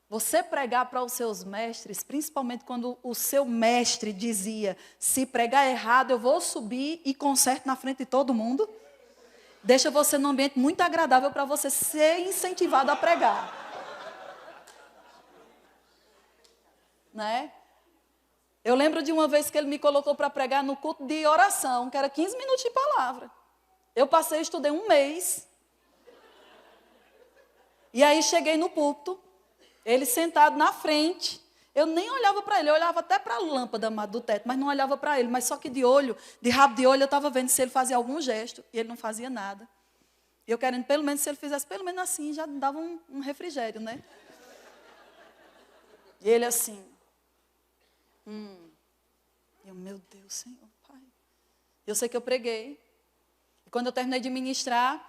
Você pregar para os seus mestres, principalmente quando o seu mestre dizia, se pregar errado, eu vou subir e conserto na frente de todo mundo. Deixa você num ambiente muito agradável para você ser incentivado a pregar. Né? Eu lembro de uma vez que ele me colocou para pregar no culto de oração, que era 15 minutos de palavra. Eu estudei 1 mês. E aí cheguei no púlpito, ele sentado na frente. Eu nem olhava para ele, eu olhava até para a lâmpada do teto, mas não olhava para ele. Mas só que de rabo de olho, eu estava vendo se ele fazia algum gesto, e ele não fazia nada. E eu querendo, pelo menos, se ele fizesse pelo menos assim, já dava um refrigério, né? E ele assim. Eu, meu Deus, Senhor, Pai. Eu sei que eu preguei. E quando eu terminei de ministrar,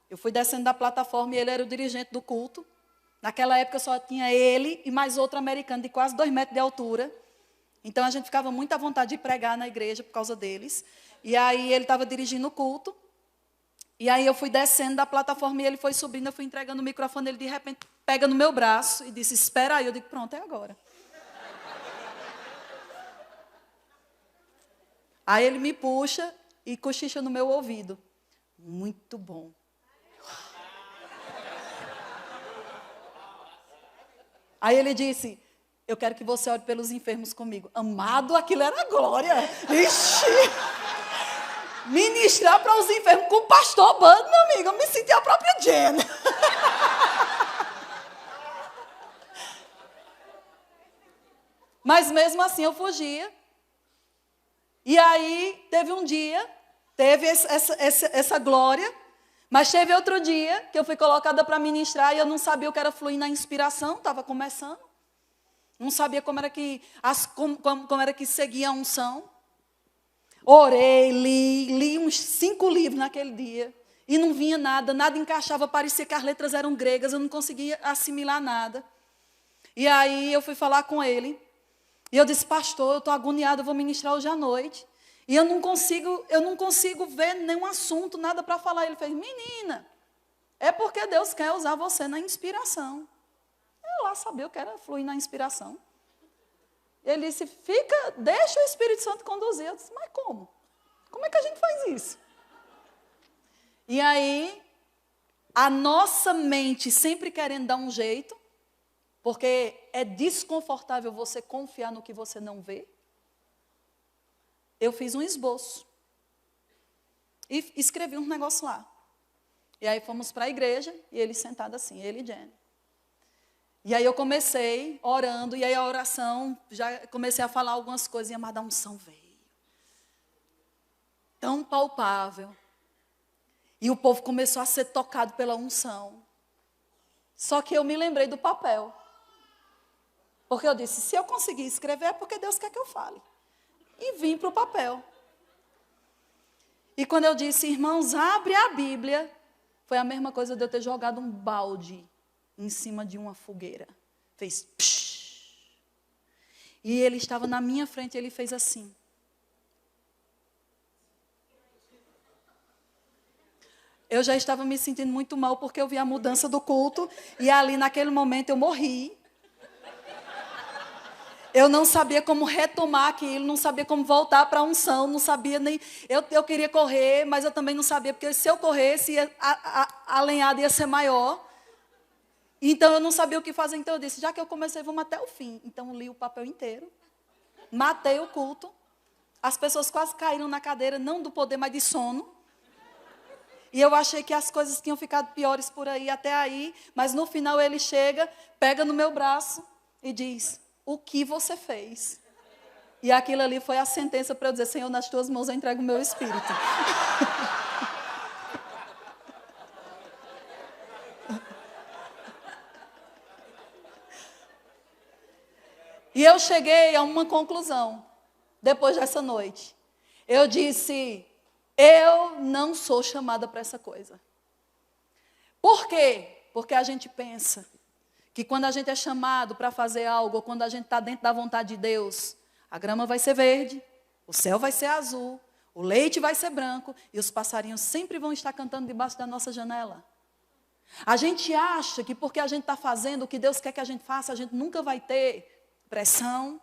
eu fui descendo da plataforma e ele era o dirigente do culto. Naquela época só tinha ele e mais outro americano de quase 2 metros de altura. Então a gente ficava muito à vontade de pregar na igreja por causa deles. E aí ele estava dirigindo o culto. E aí eu fui descendo da plataforma e ele foi subindo, eu fui entregando o microfone, ele de repente pega no meu braço e disse, espera aí. Eu digo, pronto, é agora. Aí ele me puxa e cochicha no meu ouvido. Muito bom. Aí ele disse, eu quero que você ore pelos enfermos comigo. Amado, aquilo era glória. Ixi! Ministrar para os enfermos com o pastor Bud, meu amigo. Eu me senti a própria Jenny. Mas mesmo assim eu fugia. E aí teve um dia, teve essa glória, mas teve outro dia que eu fui colocada para ministrar e eu não sabia o que era fluir na inspiração, estava começando. Não sabia como era que seguia a unção. Orei, li uns 5 livros naquele dia. E não vinha nada encaixava, parecia que as letras eram gregas, eu não conseguia assimilar nada. E aí eu fui falar com ele. E eu disse, pastor, eu estou agoniada, eu vou ministrar hoje à noite. E eu não consigo ver nenhum assunto, nada para falar. Ele fez, menina, é porque Deus quer usar você na inspiração. Eu lá sabia o que era fluir na inspiração. Ele disse, deixa o Espírito Santo conduzir. Eu disse, mas como? Como é que a gente faz isso? E aí, a nossa mente sempre querendo dar um jeito, Porque é desconfortável você confiar no que você não vê. Eu fiz um esboço. E escrevi um negócio lá. E aí fomos para a igreja, e ele sentado assim, ele e Jenny. E aí eu comecei orando, e aí a oração, já comecei a falar algumas coisas, e a amada unção veio. Tão palpável. E o povo começou a ser tocado pela unção. Só que eu me lembrei do papel. Porque eu disse, se eu conseguir escrever, é porque Deus quer que eu fale. E vim para o papel. E quando eu disse, irmãos, abre a Bíblia, foi a mesma coisa de eu ter jogado um balde em cima de uma fogueira. Fez psh. E ele estava na minha frente e ele fez assim. Eu já estava me sentindo muito mal porque eu vi a mudança do culto. E ali naquele momento eu morri. Eu não sabia como retomar aquilo, não sabia como voltar para a unção, não sabia nem... Eu queria correr, mas eu também não sabia, porque se eu corresse, a lenhada ia ser maior. Então eu não sabia o que fazer, então eu disse, já que eu comecei, vamos até o fim. Então eu li o papel inteiro, matei o culto, as pessoas quase caíram na cadeira, não do poder, mas de sono. E eu achei que as coisas tinham ficado piores por aí, até aí, mas no final ele chega, pega no meu braço e diz... O que você fez? E aquilo ali foi a sentença para eu dizer, Senhor, nas tuas mãos eu entrego o meu espírito. E eu cheguei a uma conclusão, depois dessa noite. Eu disse, eu não sou chamada para essa coisa. Por quê? Porque a gente pensa... que quando a gente é chamado para fazer algo, ou quando a gente está dentro da vontade de Deus, a grama vai ser verde, o céu vai ser azul, o leite vai ser branco, e os passarinhos sempre vão estar cantando debaixo da nossa janela. A gente acha que porque a gente está fazendo o que Deus quer que a gente faça, a gente nunca vai ter pressão,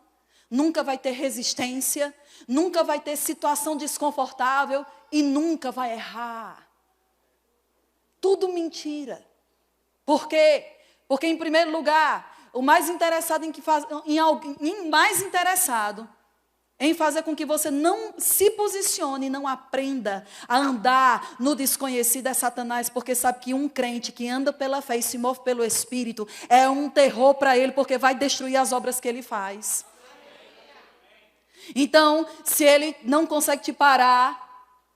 nunca vai ter resistência, nunca vai ter situação desconfortável, e nunca vai errar. Tudo mentira. Por quê? Porque, em primeiro lugar, o mais interessado em fazer com que você não se posicione e não aprenda a andar no desconhecido é Satanás, porque sabe que um crente que anda pela fé e se move pelo Espírito é um terror para ele, porque vai destruir as obras que ele faz. Então, se ele não consegue te parar,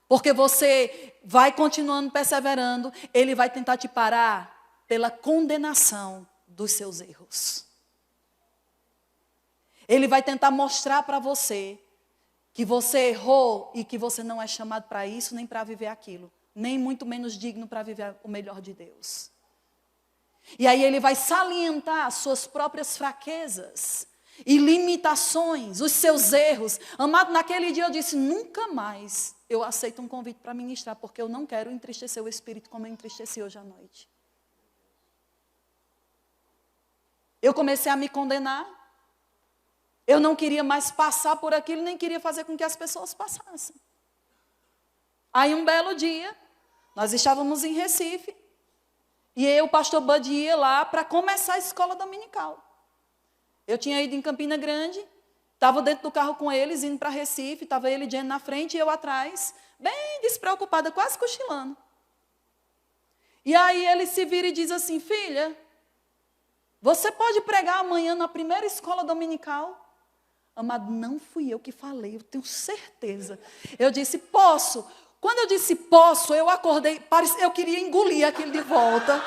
porque você vai continuando perseverando, ele vai tentar te parar pela condenação dos seus erros. Ele vai tentar mostrar para você que você errou e que você não é chamado para isso, nem para viver aquilo. Nem muito menos digno para viver o melhor de Deus. E aí ele vai salientar as suas próprias fraquezas e limitações, os seus erros. Amado, naquele dia eu disse, nunca mais eu aceito um convite para ministrar, porque eu não quero entristecer o Espírito como eu entristeci hoje à noite. Eu comecei a me condenar. Eu não queria mais passar por aquilo, nem queria fazer com que as pessoas passassem. Aí um belo dia, nós estávamos em Recife, e eu, o pastor Bud, ia lá para começar a escola dominical. Eu tinha ido em Campina Grande, estava dentro do carro com eles, indo para Recife, estava ele e Jenny na frente e eu atrás, bem despreocupada, quase cochilando. E aí ele se vira e diz assim, filha, você pode pregar amanhã na primeira escola dominical? Amado, não fui eu que falei, eu tenho certeza. Eu disse, posso. Quando eu disse posso, eu acordei, eu queria engolir aquilo de volta.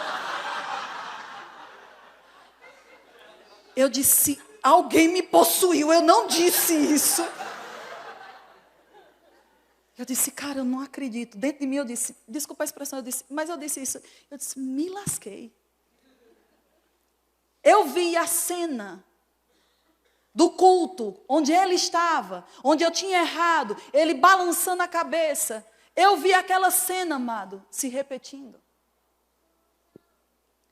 Eu disse, alguém me possuiu, eu não disse isso. Eu disse, cara, eu não acredito. Dentro de mim eu disse, desculpa a expressão, mas eu disse isso. Eu disse, me lasquei. Eu vi a cena do culto, onde ele estava, onde eu tinha errado, ele balançando a cabeça. Eu vi aquela cena, amado, se repetindo.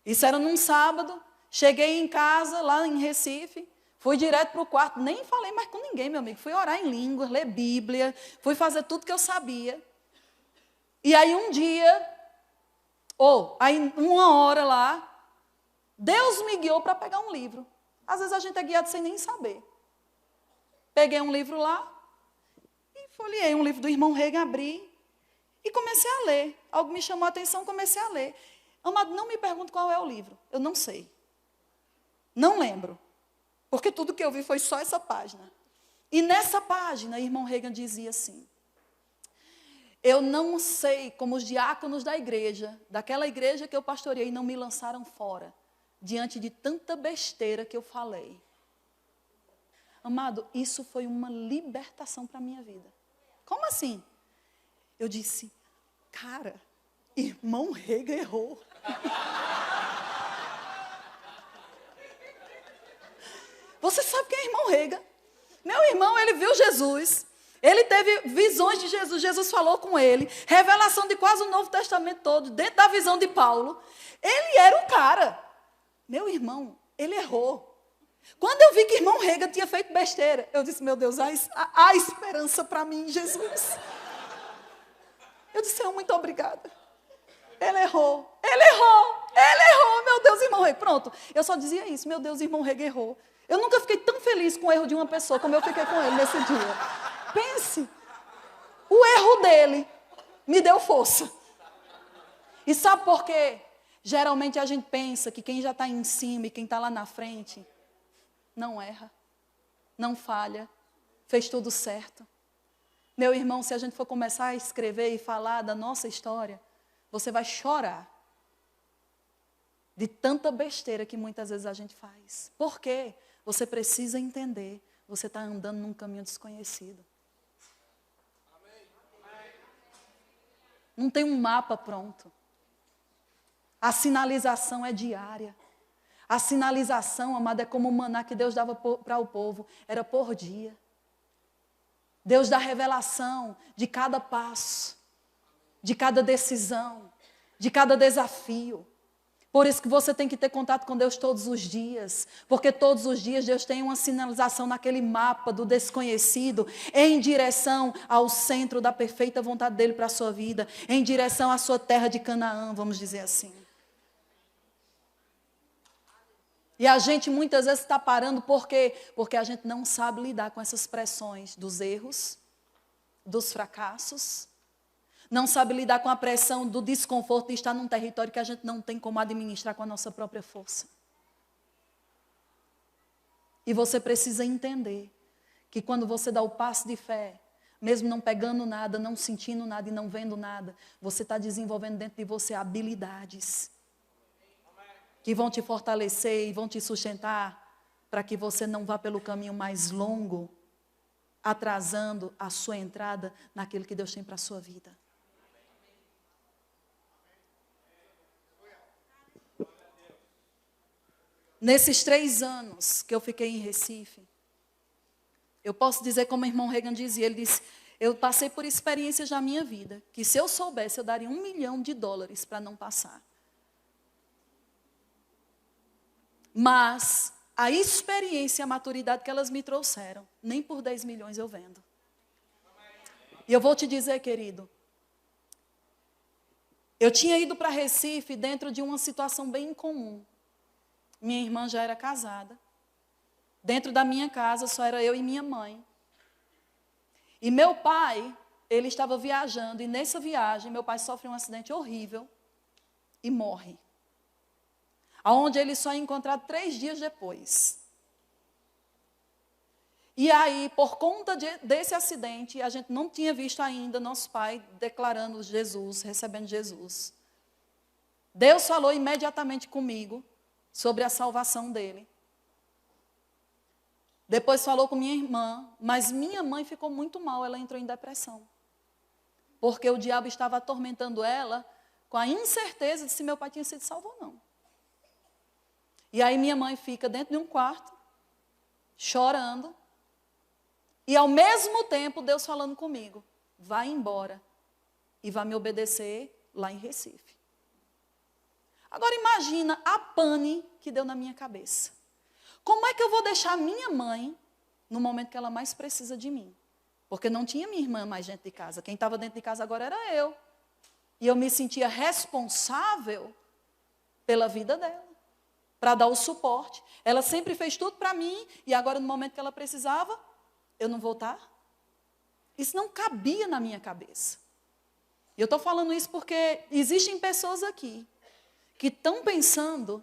Isso era num sábado, cheguei em casa, lá em Recife, fui direto para o quarto, nem falei mais com ninguém, meu amigo. Fui orar em línguas, ler Bíblia, fui fazer tudo que eu sabia. E aí um dia, aí uma hora lá, Deus me guiou para pegar um livro. Às vezes a gente é guiado sem nem saber. Peguei um livro lá e folheei um livro do irmão Reagan, abri e comecei a ler. Algo me chamou a atenção, comecei a ler. Amado, não me pergunte qual é o livro. Eu não sei. Não lembro. Porque tudo que eu vi foi só essa página. E nessa página, irmão Reagan dizia assim: eu não sei como os diáconos da igreja, daquela igreja que eu pastoreei, não me lançaram fora, diante de tanta besteira que eu falei. Amado, isso foi uma libertação para a minha vida. Como assim? Eu disse, cara, irmão Reagan errou. Você sabe quem é irmão Reagan? Meu irmão, ele viu Jesus. Ele teve visões de Jesus. Jesus falou com ele. Revelação de quase o Novo Testamento todo. Dentro da visão de Paulo. Ele era o cara. Meu irmão, ele errou. Quando eu vi que irmão Reagan tinha feito besteira, eu disse, meu Deus, há esperança para mim, Jesus. Eu disse, Senhor, muito obrigada. Ele errou. Ele errou. Ele errou. Meu Deus, irmão Reagan. Pronto. Eu só dizia isso. Meu Deus, irmão Reagan errou. Eu nunca fiquei tão feliz com o erro de uma pessoa como eu fiquei com ele nesse dia. Pense. O erro dele me deu força. E sabe por quê? Geralmente a gente pensa que quem já está em cima e quem está lá na frente não erra, não falha, fez tudo certo. Meu irmão, se a gente for começar a escrever e falar da nossa história, você vai chorar de tanta besteira que muitas vezes a gente faz. Por quê? Você precisa entender, você está andando num caminho desconhecido. Não tem um mapa pronto. A sinalização é diária. A sinalização, amada, é como o maná que Deus dava para o povo. Era por dia. Deus dá revelação de cada passo, de cada decisão, de cada desafio. Por isso que você tem que ter contato com Deus todos os dias. Porque todos os dias Deus tem uma sinalização naquele mapa do desconhecido, em direção ao centro da perfeita vontade dele para a sua vida, em direção à sua terra de Canaã, vamos dizer assim. E a gente muitas vezes está parando, por quê? Porque a gente não sabe lidar com essas pressões dos erros, dos fracassos. Não sabe lidar com a pressão do desconforto de estar num território que a gente não tem como administrar com a nossa própria força. E você precisa entender que quando você dá o passo de fé, mesmo não pegando nada, não sentindo nada e não vendo nada, você está desenvolvendo dentro de você habilidades que vão te fortalecer e vão te sustentar para que você não vá pelo caminho mais longo, atrasando a sua entrada naquilo que Deus tem para a sua vida. Nesses 3 anos que eu fiquei em Recife, eu posso dizer como o irmão Reagan dizia, ele disse, eu passei por experiências na minha vida, que se eu soubesse, eu daria $1 milhão para não passar. Mas a experiência e a maturidade que elas me trouxeram, nem por 10 milhões eu vendo. E eu vou te dizer, querido, eu tinha ido para Recife dentro de uma situação bem incomum. Minha irmã já era casada. Dentro da minha casa só era eu e minha mãe. E meu pai, ele estava viajando, e nessa viagem meu pai sofre um acidente horrível e morre. Aonde ele só é encontrado 3 dias depois. E aí, por conta desse acidente, a gente não tinha visto ainda nosso pai declarando Jesus, recebendo Jesus. Deus falou imediatamente comigo sobre a salvação dele. Depois falou com minha irmã, mas minha mãe ficou muito mal, ela entrou em depressão. Porque o diabo estava atormentando ela com a incerteza de se meu pai tinha sido salvo ou não. E aí minha mãe fica dentro de um quarto, chorando, e ao mesmo tempo Deus falando comigo, vai embora e vai me obedecer lá em Recife. Agora imagina a pane que deu na minha cabeça. Como é que eu vou deixar minha mãe no momento que ela mais precisa de mim? Porque não tinha minha irmã mais dentro de casa. Quem estava dentro de casa agora era eu. E eu me sentia responsável pela vida dela. para dar o suporte. Ela sempre fez tudo para mim, e agora, no momento que ela precisava, eu não vou estar? Isso não cabia na minha cabeça. E eu estou falando isso porque existem pessoas aqui que estão pensando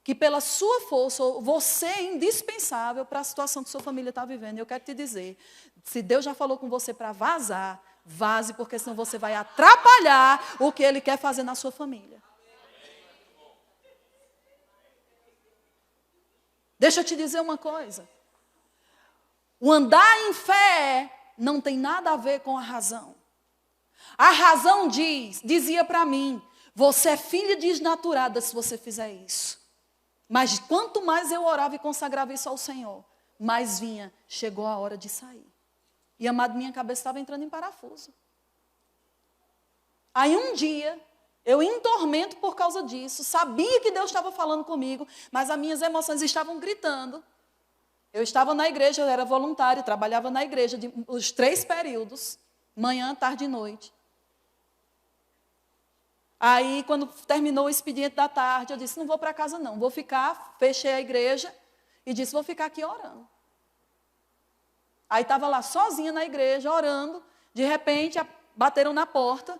que pela sua força, você é indispensável para a situação que sua família está vivendo. E eu quero te dizer, se Deus já falou com você para vazar, vaze, porque senão você vai atrapalhar o que Ele quer fazer na sua família. Deixa eu te dizer uma coisa. O andar em fé não tem nada a ver com a razão. A razão dizia para mim, você é filha desnaturada se você fizer isso. Mas quanto mais eu orava e consagrava isso ao Senhor, mais vinha, chegou a hora de sair. E, amado, minha cabeça estava entrando em parafuso. Aí um dia, eu em tormento por causa disso, sabia que Deus estava falando comigo, mas as minhas emoções estavam gritando. Eu estava na igreja, eu era voluntária, trabalhava na igreja os 3 períodos, manhã, tarde e noite. Aí, quando terminou o expediente da tarde, eu disse, não vou para casa não, vou ficar, fechei a igreja e disse, vou ficar aqui orando. Aí estava lá sozinha na igreja, orando, de repente bateram na porta,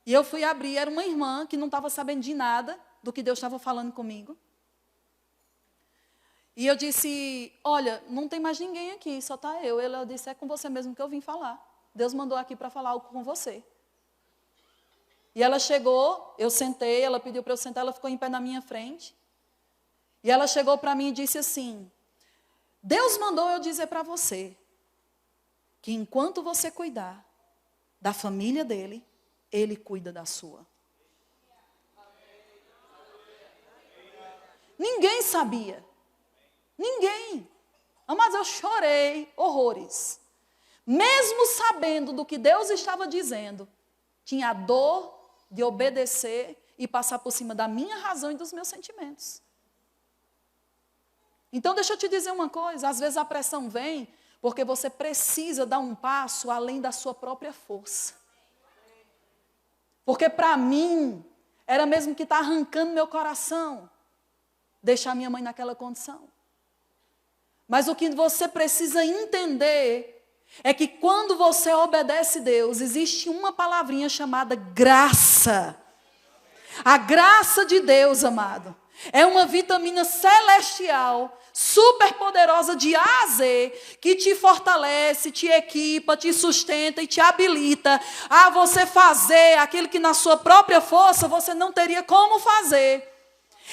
e eu fui abrir, era uma irmã que não estava sabendo de nada do que Deus estava falando comigo. E eu disse, olha, não tem mais ninguém aqui, só está eu. Ela disse, é com você mesmo que eu vim falar. Deus mandou aqui para falar algo com você. E ela chegou, eu sentei, ela pediu para eu sentar, ela ficou em pé na minha frente. E ela chegou para mim e disse assim, Deus mandou eu dizer para você, que enquanto você cuidar da família dele, Ele cuida da sua. Ninguém sabia. Ninguém. Mas eu chorei horrores. Mesmo sabendo do que Deus estava dizendo, tinha a dor de obedecer e passar por cima da minha razão e dos meus sentimentos. Então, deixa eu te dizer uma coisa, às vezes a pressão vem porque você precisa dar um passo além da sua própria força. Porque para mim, era mesmo que está arrancando meu coração, deixar minha mãe naquela condição. Mas o que você precisa entender é que quando você obedece a Deus, existe uma palavrinha chamada graça. A graça de Deus, amado, é uma vitamina celestial, super poderosa de A a Z, que te fortalece, te equipa, te sustenta e te habilita a você fazer aquilo que na sua própria força você não teria como fazer.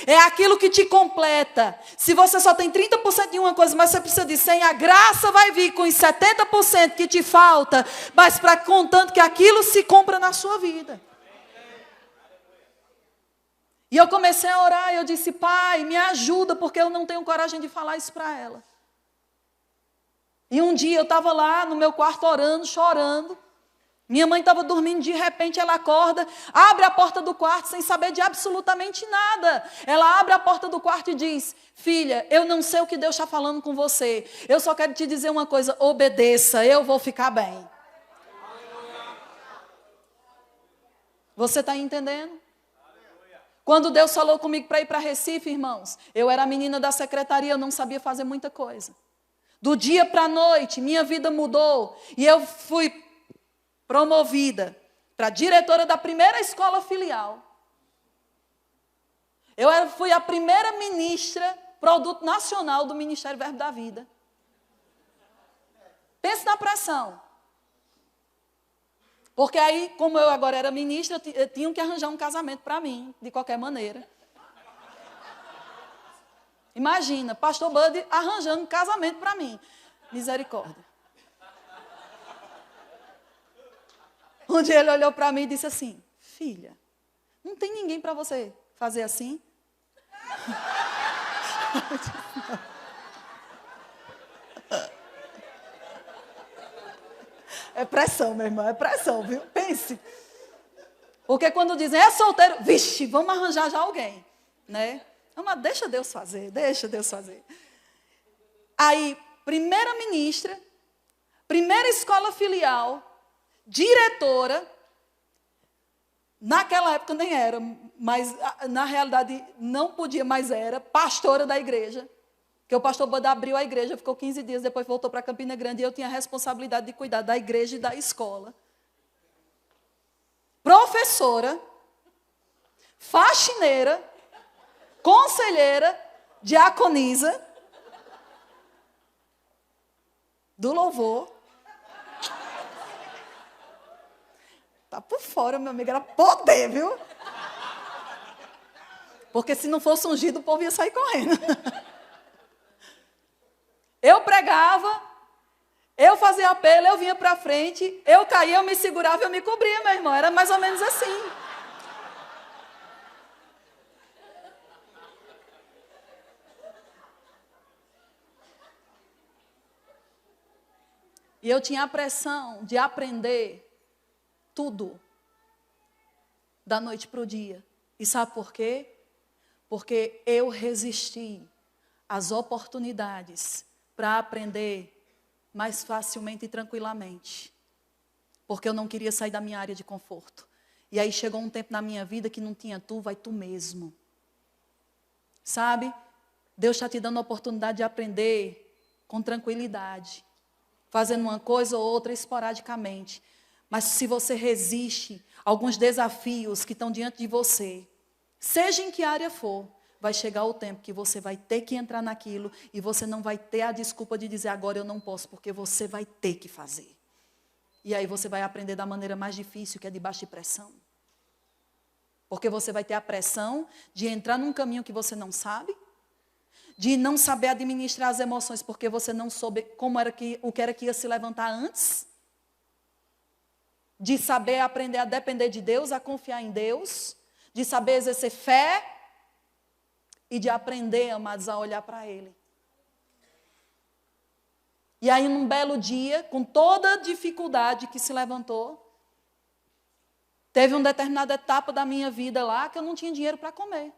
É aquilo que te completa. Se você só tem 30% de uma coisa, mas você precisa de 100%, a graça vai vir com os 70% que te falta, mas contanto que aquilo se compra na sua vida. E eu comecei a orar, e eu disse, Pai, me ajuda, porque eu não tenho coragem de falar isso para ela. E um dia eu estava lá no meu quarto orando, chorando. Minha mãe estava dormindo, de repente ela acorda, abre a porta do quarto sem saber de absolutamente nada. Ela abre a porta do quarto e diz, filha, eu não sei o que Deus está falando com você. Eu só quero te dizer uma coisa, obedeça, eu vou ficar bem. Você está entendendo? Quando Deus falou comigo para ir para Recife, irmãos, eu era a menina da secretaria, eu não sabia fazer muita coisa. Do dia para a noite, minha vida mudou e eu fui promovida para diretora da primeira escola filial. Fui a primeira ministra, produto nacional do Ministério Verbo da Vida. Pense na pressão. Porque aí, como eu agora era ministra, eu tinha que arranjar um casamento para mim, de qualquer maneira. Imagina, pastor Bud arranjando um casamento para mim. Misericórdia. Um dia ele olhou para mim e disse assim, filha, não tem ninguém para você fazer assim? É pressão, meu irmão, é pressão, viu? Pense. Porque quando dizem, é solteiro, vixe, vamos arranjar já alguém, né? Mas deixa Deus fazer, deixa Deus fazer. Aí, primeira ministra, primeira escola filial, diretora, naquela época nem era, mas na realidade não podia mais era, pastora da igreja. Porque o pastor Bud abriu a igreja, ficou 15 dias, depois voltou para Campina Grande e eu tinha a responsabilidade de cuidar da igreja e da escola. Professora, faxineira, conselheira, diaconisa, do louvor. Tá por fora, meu amigo, era poder, viu? Porque se não fosse ungido, o povo ia sair correndo. Eu pregava, eu fazia apelo, eu vinha para frente, eu caía, eu me segurava, eu me cobria, meu irmão. Era mais ou menos assim. E eu tinha a pressão de aprender tudo, da noite para o dia. E sabe por quê? Porque eu resisti às oportunidades para aprender mais facilmente e tranquilamente. Porque eu não queria sair da minha área de conforto. E aí chegou um tempo na minha vida que não tinha tu, vai tu mesmo. Sabe? Deus está te dando a oportunidade de aprender com tranquilidade. Fazendo uma coisa ou outra esporadicamente. Mas se você resiste a alguns desafios que estão diante de você, seja em que área for, vai chegar o tempo que você vai ter que entrar naquilo e você não vai ter a desculpa de dizer agora eu não posso, porque você vai ter que fazer. E aí você vai aprender da maneira mais difícil, que é debaixo de pressão. Porque você vai ter a pressão de entrar num caminho que você não sabe, de não saber administrar as emoções porque você não soube o que era que ia se levantar antes, de saber aprender a depender de Deus, a confiar em Deus, de saber exercer fé e de aprender, amados, a olhar para Ele. E aí, num belo dia, com toda a dificuldade que se levantou, teve uma determinada etapa da minha vida lá que eu não tinha dinheiro para comer.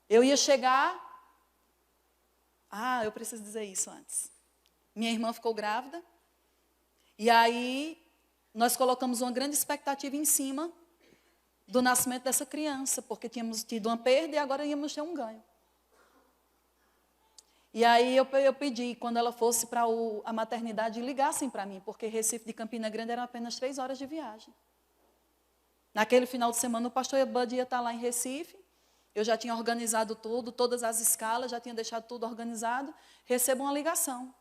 Eu ia chegar... eu preciso dizer isso antes. Minha irmã ficou grávida. E aí, nós colocamos uma grande expectativa em cima do nascimento dessa criança, porque tínhamos tido uma perda e agora íamos ter um ganho. E aí eu pedi, quando ela fosse para a maternidade, ligassem para mim, porque Recife de Campina Grande eram apenas 3 horas de viagem. Naquele final de semana, o pastor Bud ia estar lá em Recife, eu já tinha organizado tudo, todas as escalas, já tinha deixado tudo organizado, recebo uma ligação.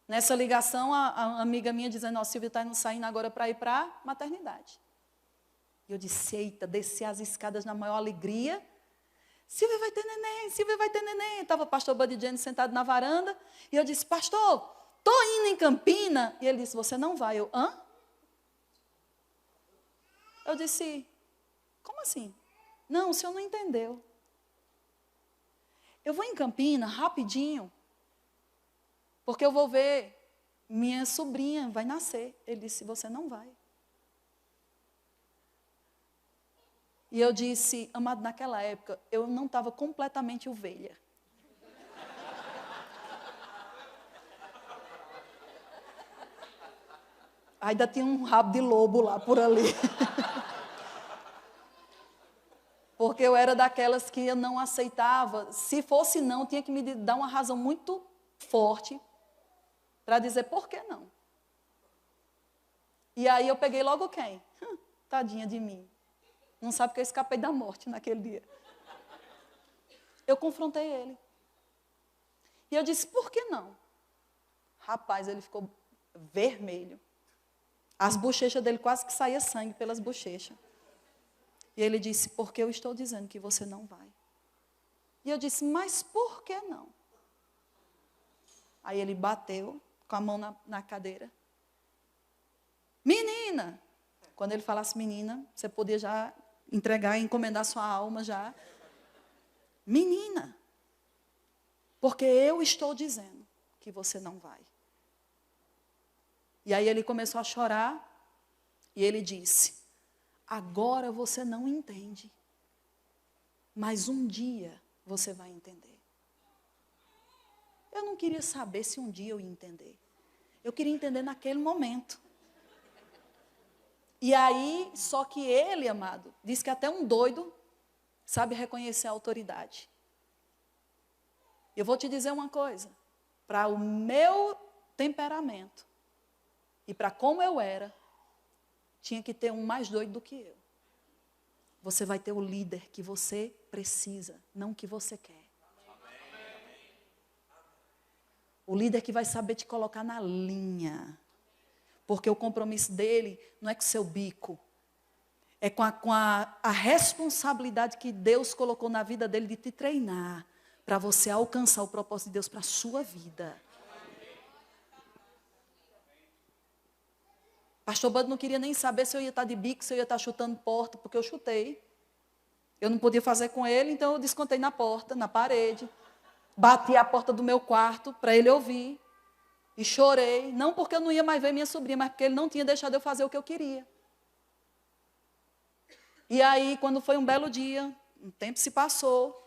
Nessa ligação, a amiga minha dizendo, ó, Silvia está saindo agora para ir para a maternidade. E eu disse, eita, desci as escadas na maior alegria. Silvia vai ter neném, Silvia vai ter neném. Estava o pastor Bud Jenny sentado na varanda. E eu disse, pastor, estou indo em Campina. E ele disse, você não vai. Eu, hã? Eu disse, como assim? Não, o senhor não entendeu. Eu vou em Campina rapidinho, porque eu vou ver minha sobrinha, vai nascer. Ele disse, você não vai. E eu disse, amado, naquela época, eu não estava completamente ovelha. Ainda tinha um rabo de lobo lá por ali. Porque eu era daquelas que eu não aceitava. Se fosse não, tinha que me dar uma razão muito forte para dizer por que não. E aí eu peguei logo quem? Tadinha de mim. Não sabe que eu escapei da morte naquele dia. Eu confrontei ele. E eu disse, por que não? Rapaz, ele ficou vermelho. As bochechas dele quase que saía sangue pelas bochechas. E ele disse, porque eu estou dizendo que você não vai. E eu disse, mas por que não? Aí ele bateu com a mão na cadeira. Menina! Quando ele falasse menina, você podia já entregar e encomendar sua alma já. Menina! Porque eu estou dizendo que você não vai. E aí ele começou a chorar e ele disse, agora você não entende, mas um dia você vai entender. Eu não queria saber se um dia eu ia entender. Eu queria entender naquele momento. E aí, só que ele, amado, diz que até um doido sabe reconhecer a autoridade. Eu vou te dizer uma coisa. Para o meu temperamento e para como eu era, tinha que ter um mais doido do que eu. Você vai ter o líder que você precisa, não o que você quer. O líder que vai saber te colocar na linha. Porque o compromisso dele não é com o seu bico. É com a responsabilidade que Deus colocou na vida dele de te treinar. Para você alcançar o propósito de Deus para a sua vida. Pastor Bud não queria nem saber se eu ia estar de bico, se eu ia estar chutando porta, porque eu chutei. Eu não podia fazer com ele, então eu descontei na porta, na parede. Bati a porta do meu quarto para ele ouvir. E chorei, não porque eu não ia mais ver minha sobrinha, mas porque ele não tinha deixado eu fazer o que eu queria. E aí, quando foi um belo dia, um tempo se passou,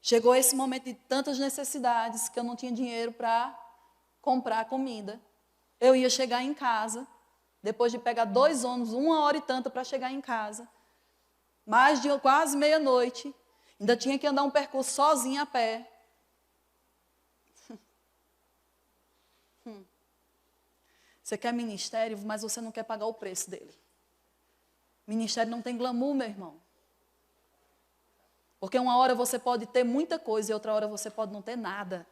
chegou esse momento de tantas necessidades que eu não tinha dinheiro para comprar comida. Eu ia chegar em casa, depois de pegar 2 ônibus, 1 hora e tanta para chegar em casa, mais de quase meia-noite, ainda tinha que andar um percurso sozinha a pé. Você quer ministério, mas você não quer pagar o preço dele. Ministério não tem glamour, meu irmão. Porque uma hora você pode ter muita coisa e outra hora você pode não ter nada.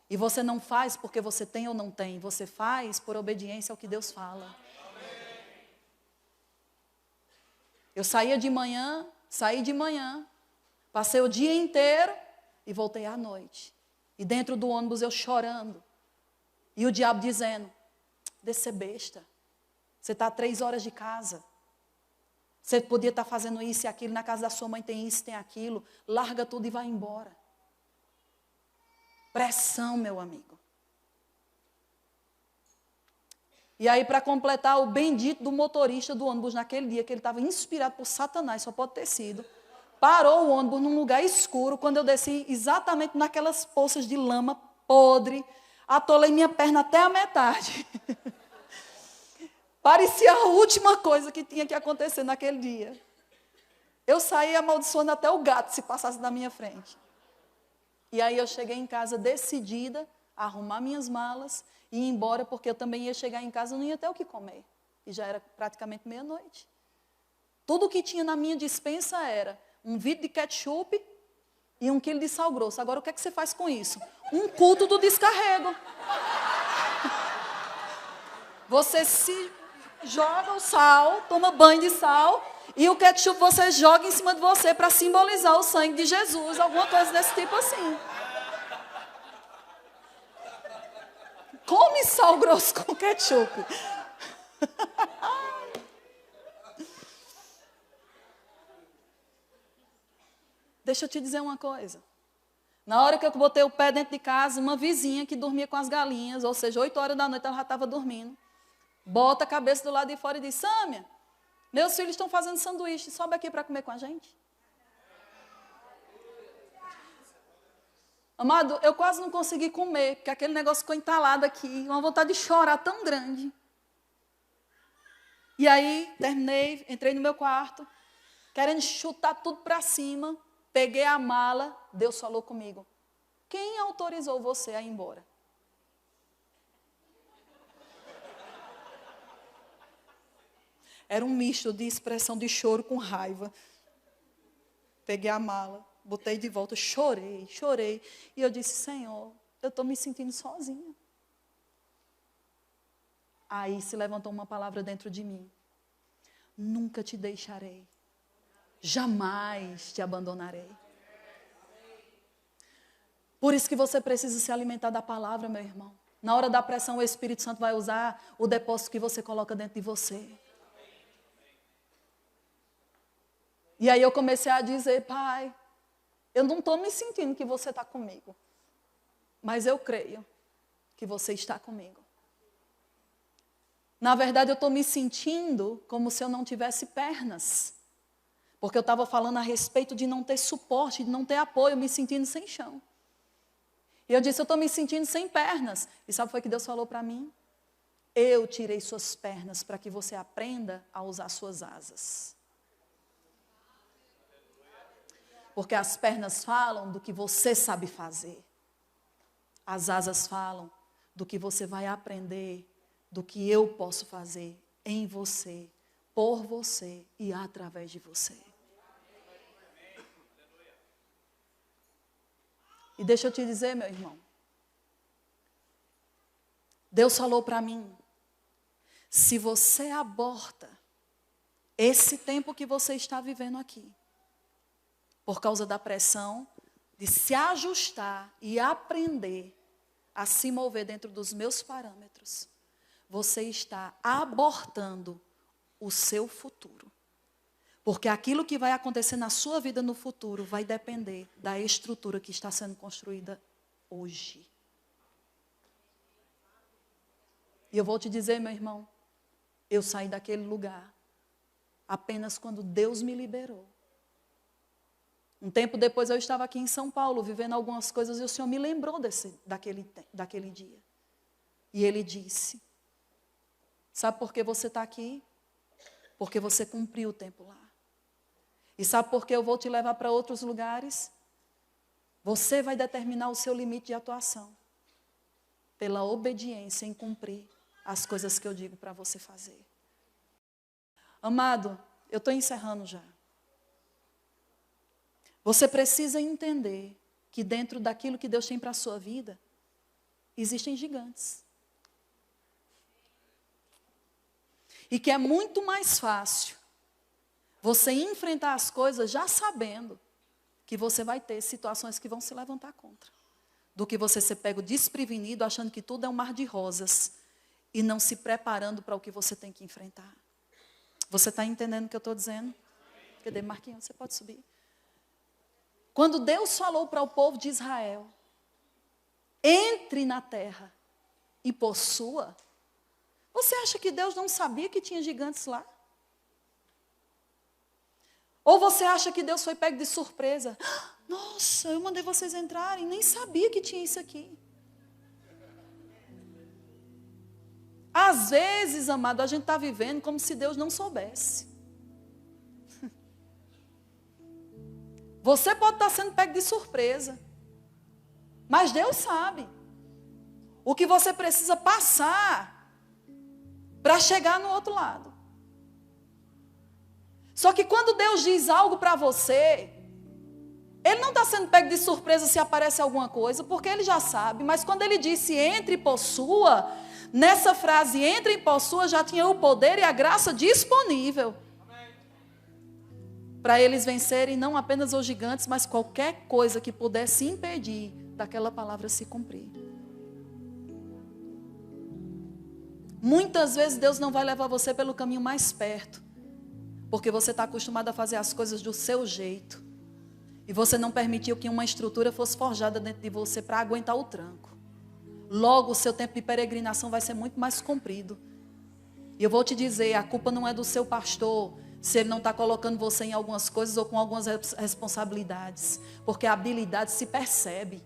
E você não faz porque você tem ou não tem. Você faz por obediência ao que Deus fala. Eu saí de manhã, passei o dia inteiro e voltei à noite. E dentro do ônibus eu chorando. E o diabo dizendo, deixa ser besta. Você está a 3 horas de casa. Você podia estar fazendo isso e aquilo, na casa da sua mãe tem isso, tem aquilo. Larga tudo e vai embora. Pressão, meu amigo. E aí, para completar, o bendito do motorista do ônibus, naquele dia, que ele estava inspirado por Satanás, só pode ter sido, parou o ônibus num lugar escuro, quando eu desci exatamente naquelas poças de lama podre, atolei minha perna até a metade. Parecia a última coisa que tinha que acontecer naquele dia. Eu saí amaldiçoando até o gato se passasse na minha frente. E aí eu cheguei em casa decidida a arrumar minhas malas e ir embora, porque eu também ia chegar em casa e não ia ter o que comer. E já era praticamente meia-noite. Tudo que tinha na minha despensa era um vidro de ketchup e 1 quilo de sal grosso. Agora, o que é que você faz com isso? Um culto do descarrego. Você se joga o sal, toma banho de sal, e o ketchup você joga em cima de você para simbolizar o sangue de Jesus, alguma coisa desse tipo assim. Come sal grosso com ketchup. Deixa eu te dizer uma coisa. Na hora que eu botei o pé dentro de casa, uma vizinha que dormia com as galinhas, ou seja, 8 horas da noite ela já estava dormindo, bota a cabeça do lado de fora e diz, Sâmia, meus filhos estão fazendo sanduíche, sobe aqui para comer com a gente. Amado, eu quase não consegui comer, porque aquele negócio ficou entalado aqui, uma vontade de chorar tão grande. E aí, terminei, entrei no meu quarto, querendo chutar tudo para cima, peguei a mala, Deus falou comigo, quem autorizou você a ir embora? Era um misto de expressão de choro com raiva. Peguei a mala, botei de volta, chorei. E eu disse, Senhor, eu estou me sentindo sozinha. Aí se levantou uma palavra dentro de mim. Nunca te deixarei. Jamais te abandonarei. Por isso que você precisa se alimentar da palavra, meu irmão. Na hora da pressão, o Espírito Santo vai usar o depósito que você coloca dentro de você. E aí eu comecei a dizer, Pai, eu não estou me sentindo que você está comigo. Mas eu creio que você está comigo. Na verdade, eu estou me sentindo como se eu não tivesse pernas. Porque eu estava falando a respeito de não ter suporte, de não ter apoio, me sentindo sem chão. E eu disse, eu estou me sentindo sem pernas. E sabe o que Deus falou para mim? Eu tirei suas pernas para que você aprenda a usar suas asas. Porque as pernas falam do que você sabe fazer. As asas falam do que você vai aprender, do que eu posso fazer em você, por você e através de você. E deixa eu te dizer, meu irmão. Deus falou para mim, se você aborta esse tempo que você está vivendo aqui, por causa da pressão de se ajustar e aprender a se mover dentro dos meus parâmetros, você está abortando o seu futuro. Porque aquilo que vai acontecer na sua vida no futuro vai depender da estrutura que está sendo construída hoje. E eu vou te dizer, meu irmão, eu saí daquele lugar apenas quando Deus me liberou. Um tempo depois eu estava aqui em São Paulo, vivendo algumas coisas, e o Senhor me lembrou daquele dia. E Ele disse, sabe por que você está aqui? Porque você cumpriu o tempo lá. E sabe por que eu vou te levar para outros lugares? Você vai determinar o seu limite de atuação. Pela obediência em cumprir as coisas que eu digo para você fazer. Amado, eu estou encerrando já. Você precisa entender que dentro daquilo que Deus tem para a sua vida, existem gigantes. E que é muito mais fácil você enfrentar as coisas já sabendo que você vai ter situações que vão se levantar contra. Do que você ser pego desprevenido, achando que tudo é um mar de rosas e não se preparando para o que você tem que enfrentar. Você está entendendo o que eu estou dizendo? Cadê, Marquinhos? Você pode subir. Quando Deus falou para o povo de Israel, entre na terra e possua, você acha que Deus não sabia que tinha gigantes lá? Ou você acha que Deus foi pego de surpresa? Nossa, eu mandei vocês entrarem, nem sabia que tinha isso aqui. Às vezes, amado, a gente está vivendo como se Deus não soubesse. Você pode estar sendo pego de surpresa, mas Deus sabe o que você precisa passar para chegar no outro lado. Só que quando Deus diz algo para você, Ele não está sendo pego de surpresa se aparece alguma coisa, porque Ele já sabe. Mas quando Ele disse entre e possua, nessa frase entre e possua já tinha o poder e a graça disponível. Para eles vencerem não apenas os gigantes, mas qualquer coisa que pudesse impedir daquela palavra se cumprir. Muitas vezes Deus não vai levar você pelo caminho mais perto, porque você está acostumado a fazer as coisas do seu jeito. E você não permitiu que uma estrutura fosse forjada dentro de você para aguentar o tranco. Logo, o seu tempo de peregrinação vai ser muito mais comprido. E eu vou te dizer, a culpa não é do seu pastor, se ele não está colocando você em algumas coisas ou com algumas responsabilidades. Porque a habilidade se percebe.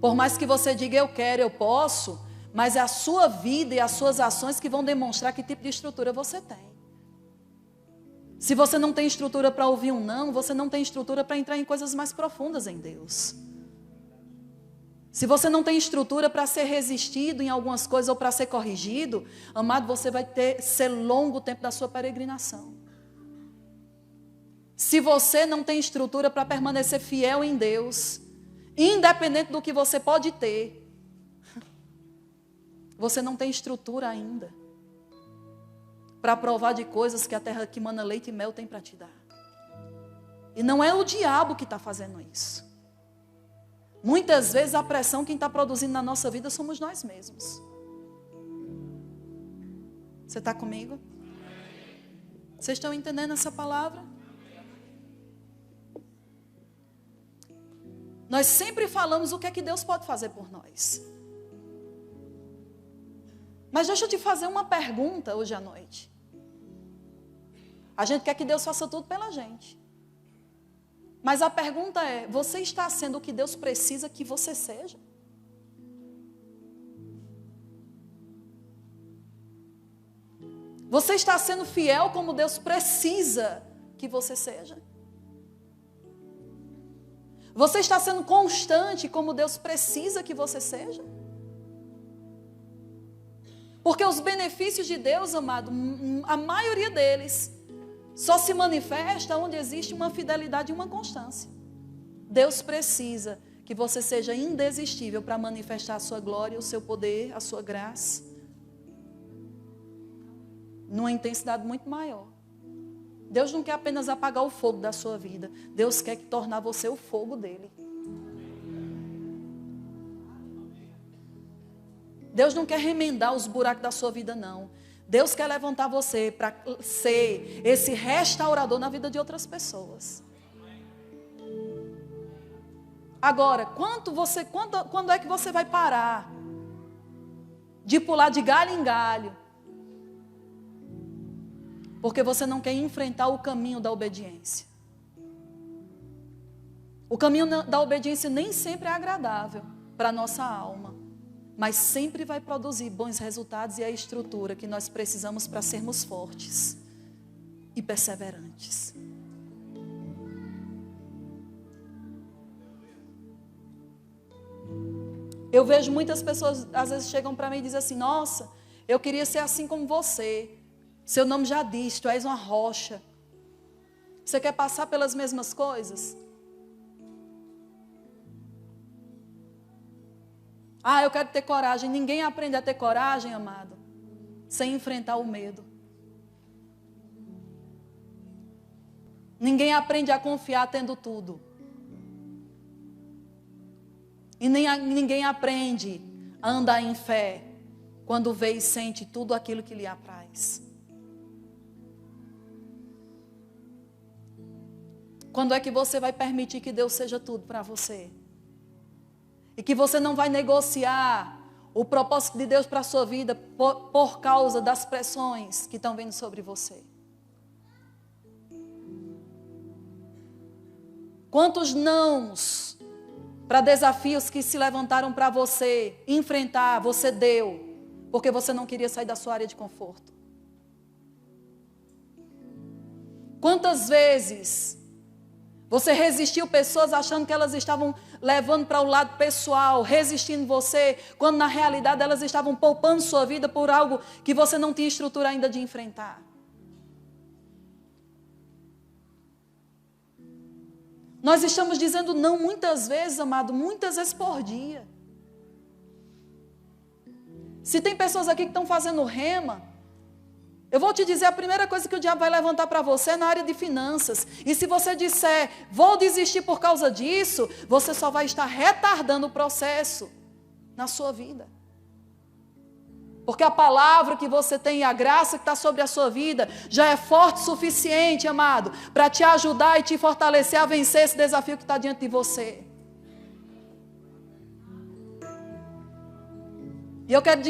Por mais que você diga eu quero, eu posso, mas é a sua vida e as suas ações que vão demonstrar que tipo de estrutura você tem. Se você não tem estrutura para ouvir um não, você não tem estrutura para entrar em coisas mais profundas em Deus. Se você não tem estrutura para ser resistido em algumas coisas ou para ser corrigido, amado, você vai ser longo o tempo da sua peregrinação. Se você não tem estrutura para permanecer fiel em Deus, independente do que você pode ter, você não tem estrutura ainda para provar de coisas que a terra que mana leite e mel tem para te dar. E não é o diabo que está fazendo isso. Muitas vezes a pressão quem está produzindo na nossa vida somos nós mesmos. Você está comigo? Vocês estão entendendo essa palavra? Nós sempre falamos o que é que Deus pode fazer por nós. Mas deixa eu te fazer uma pergunta hoje à noite. A gente quer que Deus faça tudo pela gente. Mas a pergunta é, você está sendo o que Deus precisa que você seja? Você está sendo fiel como Deus precisa que você seja? Você está sendo constante como Deus precisa que você seja? Porque os benefícios de Deus, amado, a maioria deles só se manifesta onde existe uma fidelidade e uma constância. Deus precisa que você seja indesistível para manifestar a sua glória, o seu poder, a sua graça, numa intensidade muito maior. Deus não quer apenas apagar o fogo da sua vida. Deus quer tornar você o fogo dele. Deus não quer remendar os buracos da sua vida, não. Deus quer levantar você para ser esse restaurador na vida de outras pessoas. Agora, quando é que você vai parar de pular de galho em galho? Porque você não quer enfrentar o caminho da obediência. O caminho da obediência nem sempre é agradável para a nossa alma, mas sempre vai produzir bons resultados e a estrutura que nós precisamos para sermos fortes e perseverantes. Eu vejo muitas pessoas, às vezes chegam para mim e dizem assim: nossa, eu queria ser assim como você. Seu nome já diz, tu és uma rocha. Você quer passar pelas mesmas coisas? Ah, eu quero ter coragem. Ninguém aprende a ter coragem, amado, sem enfrentar o medo. Ninguém aprende a confiar tendo tudo. E ninguém aprende a andar em fé quando vê e sente tudo aquilo que lhe apraz. Quando é que você vai permitir que Deus seja tudo para você? E que você não vai negociar o propósito de Deus para a sua vida por causa das pressões que estão vindo sobre você? Quantos nãos para desafios que se levantaram para você enfrentar, você deu, porque você não queria sair da sua área de conforto? Quantas vezes você resistiu pessoas achando que elas estavam levando para o lado pessoal, resistindo você, quando na realidade elas estavam poupando sua vida por algo que você não tinha estrutura ainda de enfrentar? Nós estamos dizendo não muitas vezes, amado, muitas vezes por dia. Se tem pessoas aqui que estão fazendo rema, eu vou te dizer, a primeira coisa que o diabo vai levantar para você é na área de finanças. E se você disser, vou desistir por causa disso, você só vai estar retardando o processo na sua vida. Porque a palavra que você tem e a graça que está sobre a sua vida já é forte o suficiente, amado, para te ajudar e te fortalecer a vencer esse desafio que está diante de você. E eu quero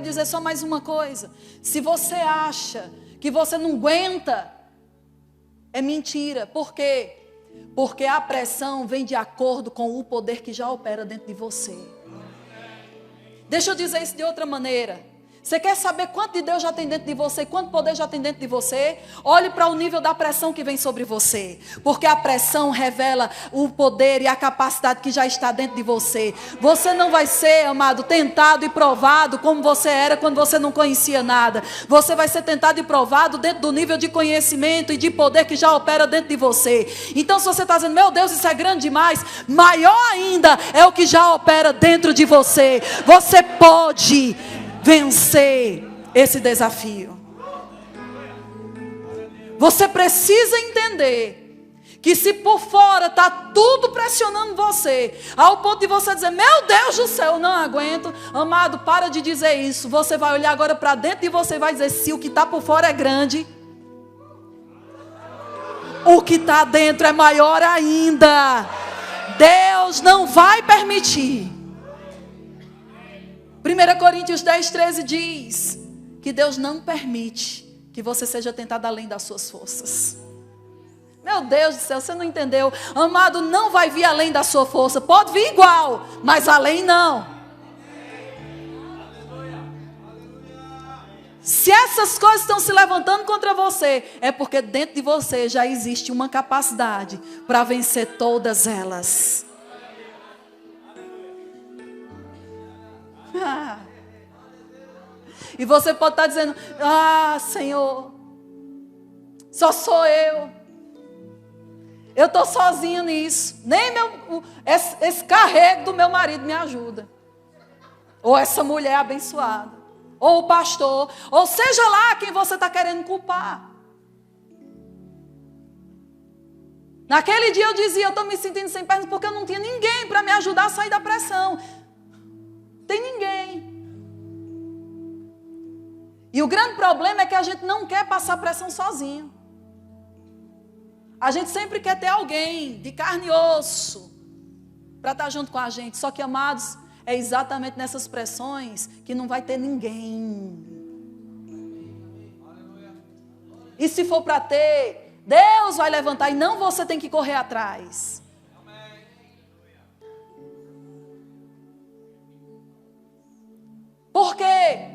dizer só mais uma coisa. Se você acha que você não aguenta, é mentira. Por quê? Porque a pressão vem de acordo com o poder que já opera dentro de você. Deixa eu dizer isso de outra maneira. Você quer saber quanto de Deus já tem dentro de você, quanto poder já tem dentro de você? Olhe para o nível da pressão que vem sobre você. Porque a pressão revela o poder e a capacidade que já está dentro de você. Você não vai ser, amado, tentado e provado como você era quando você não conhecia nada. Você vai ser tentado e provado dentro do nível de conhecimento e de poder que já opera dentro de você. Então se você está dizendo, meu Deus, isso é grande demais, maior ainda é o que já opera dentro de você. Você pode vencer esse desafio. Você precisa entender que se por fora está tudo pressionando você, ao ponto de você dizer, meu Deus do céu, eu não aguento. Amado, para de dizer isso. Você vai olhar agora para dentro e você vai dizer, se o que está por fora é grande, o que está dentro é maior ainda. Deus não vai permitir. 1 Coríntios 10:13 diz que Deus não permite que você seja tentado além das suas forças. Meu Deus do céu, você não entendeu? Amado, não vai vir além da sua força. Pode vir igual, mas além não. Se essas coisas estão se levantando contra você, é porque dentro de você já existe uma capacidade para vencer todas elas. E você pode estar dizendo: Senhor, só sou eu. Eu estou sozinha nisso. Nem esse carrego do meu marido me ajuda. Ou essa mulher abençoada. Ou o pastor. Ou seja lá quem você está querendo culpar. Naquele dia eu dizia: eu estou me sentindo sem pernas porque eu não tinha ninguém para me ajudar a sair da pressão. Tem ninguém. E o grande problema é que a gente não quer passar pressão sozinho. A gente sempre quer ter alguém de carne e osso para estar junto com a gente. Só que, amados, é exatamente nessas pressões que não vai ter ninguém. E se for para ter, Deus vai levantar e não você tem que correr atrás. Por quê?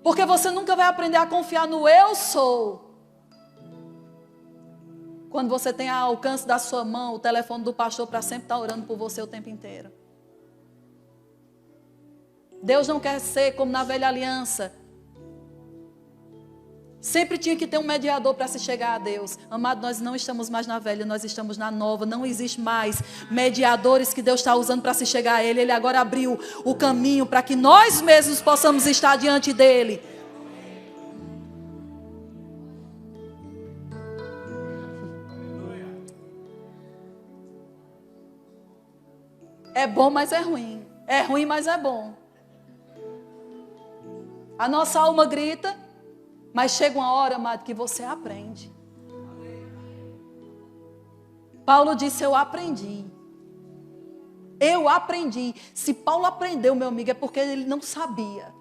Porque você nunca vai aprender a confiar no eu sou. Quando você tem ao alcance da sua mão o telefone do pastor para sempre estar orando por você o tempo inteiro. Deus não quer ser como na velha aliança. Sempre tinha que ter um mediador para se chegar a Deus. Amado, nós não estamos mais na velha, nós estamos na nova. Não existe mais mediadores que Deus está usando para se chegar a Ele. Ele agora abriu o caminho para que nós mesmos possamos estar diante dEle. É bom, mas é ruim. É ruim, mas é bom. A nossa alma grita, mas chega uma hora, amado, que você aprende. Paulo disse: eu aprendi. Eu aprendi. Se Paulo aprendeu, meu amigo, é porque ele não sabia.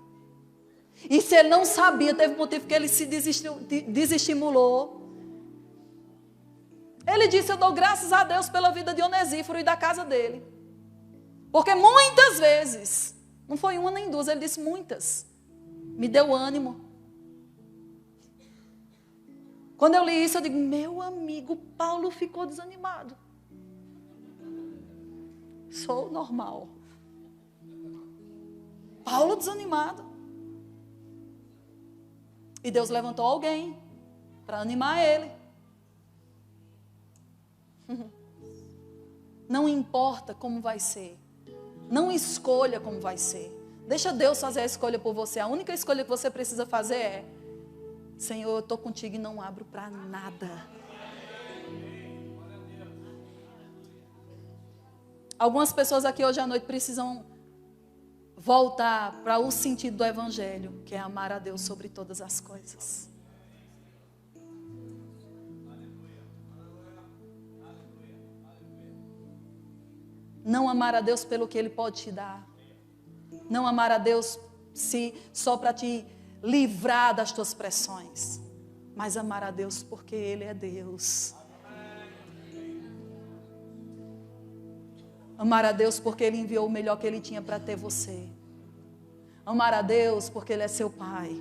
E se ele não sabia, teve motivo que ele se desestimulou. Ele disse: eu dou graças a Deus pela vida de Onesíforo e da casa dele. Porque muitas vezes, não foi uma nem duas, ele disse muitas, me deu ânimo. Quando eu li isso, eu digo: meu amigo, Paulo ficou desanimado. Sou normal. Paulo desanimado. E Deus levantou alguém para animar ele. Não importa como vai ser. Não escolha como vai ser. Deixa Deus fazer a escolha por você. A única escolha que você precisa fazer é: Senhor, eu estou contigo e não abro para nada. Algumas pessoas aqui hoje à noite precisam voltar para o sentido do Evangelho, que é amar a Deus sobre todas as coisas. Não amar a Deus pelo que Ele pode te dar. Não amar a Deus só para te livrar das tuas pressões. Mas amar a Deus porque Ele é Deus. Amar a Deus porque Ele enviou o melhor que Ele tinha para ter você. Amar a Deus porque Ele é seu Pai.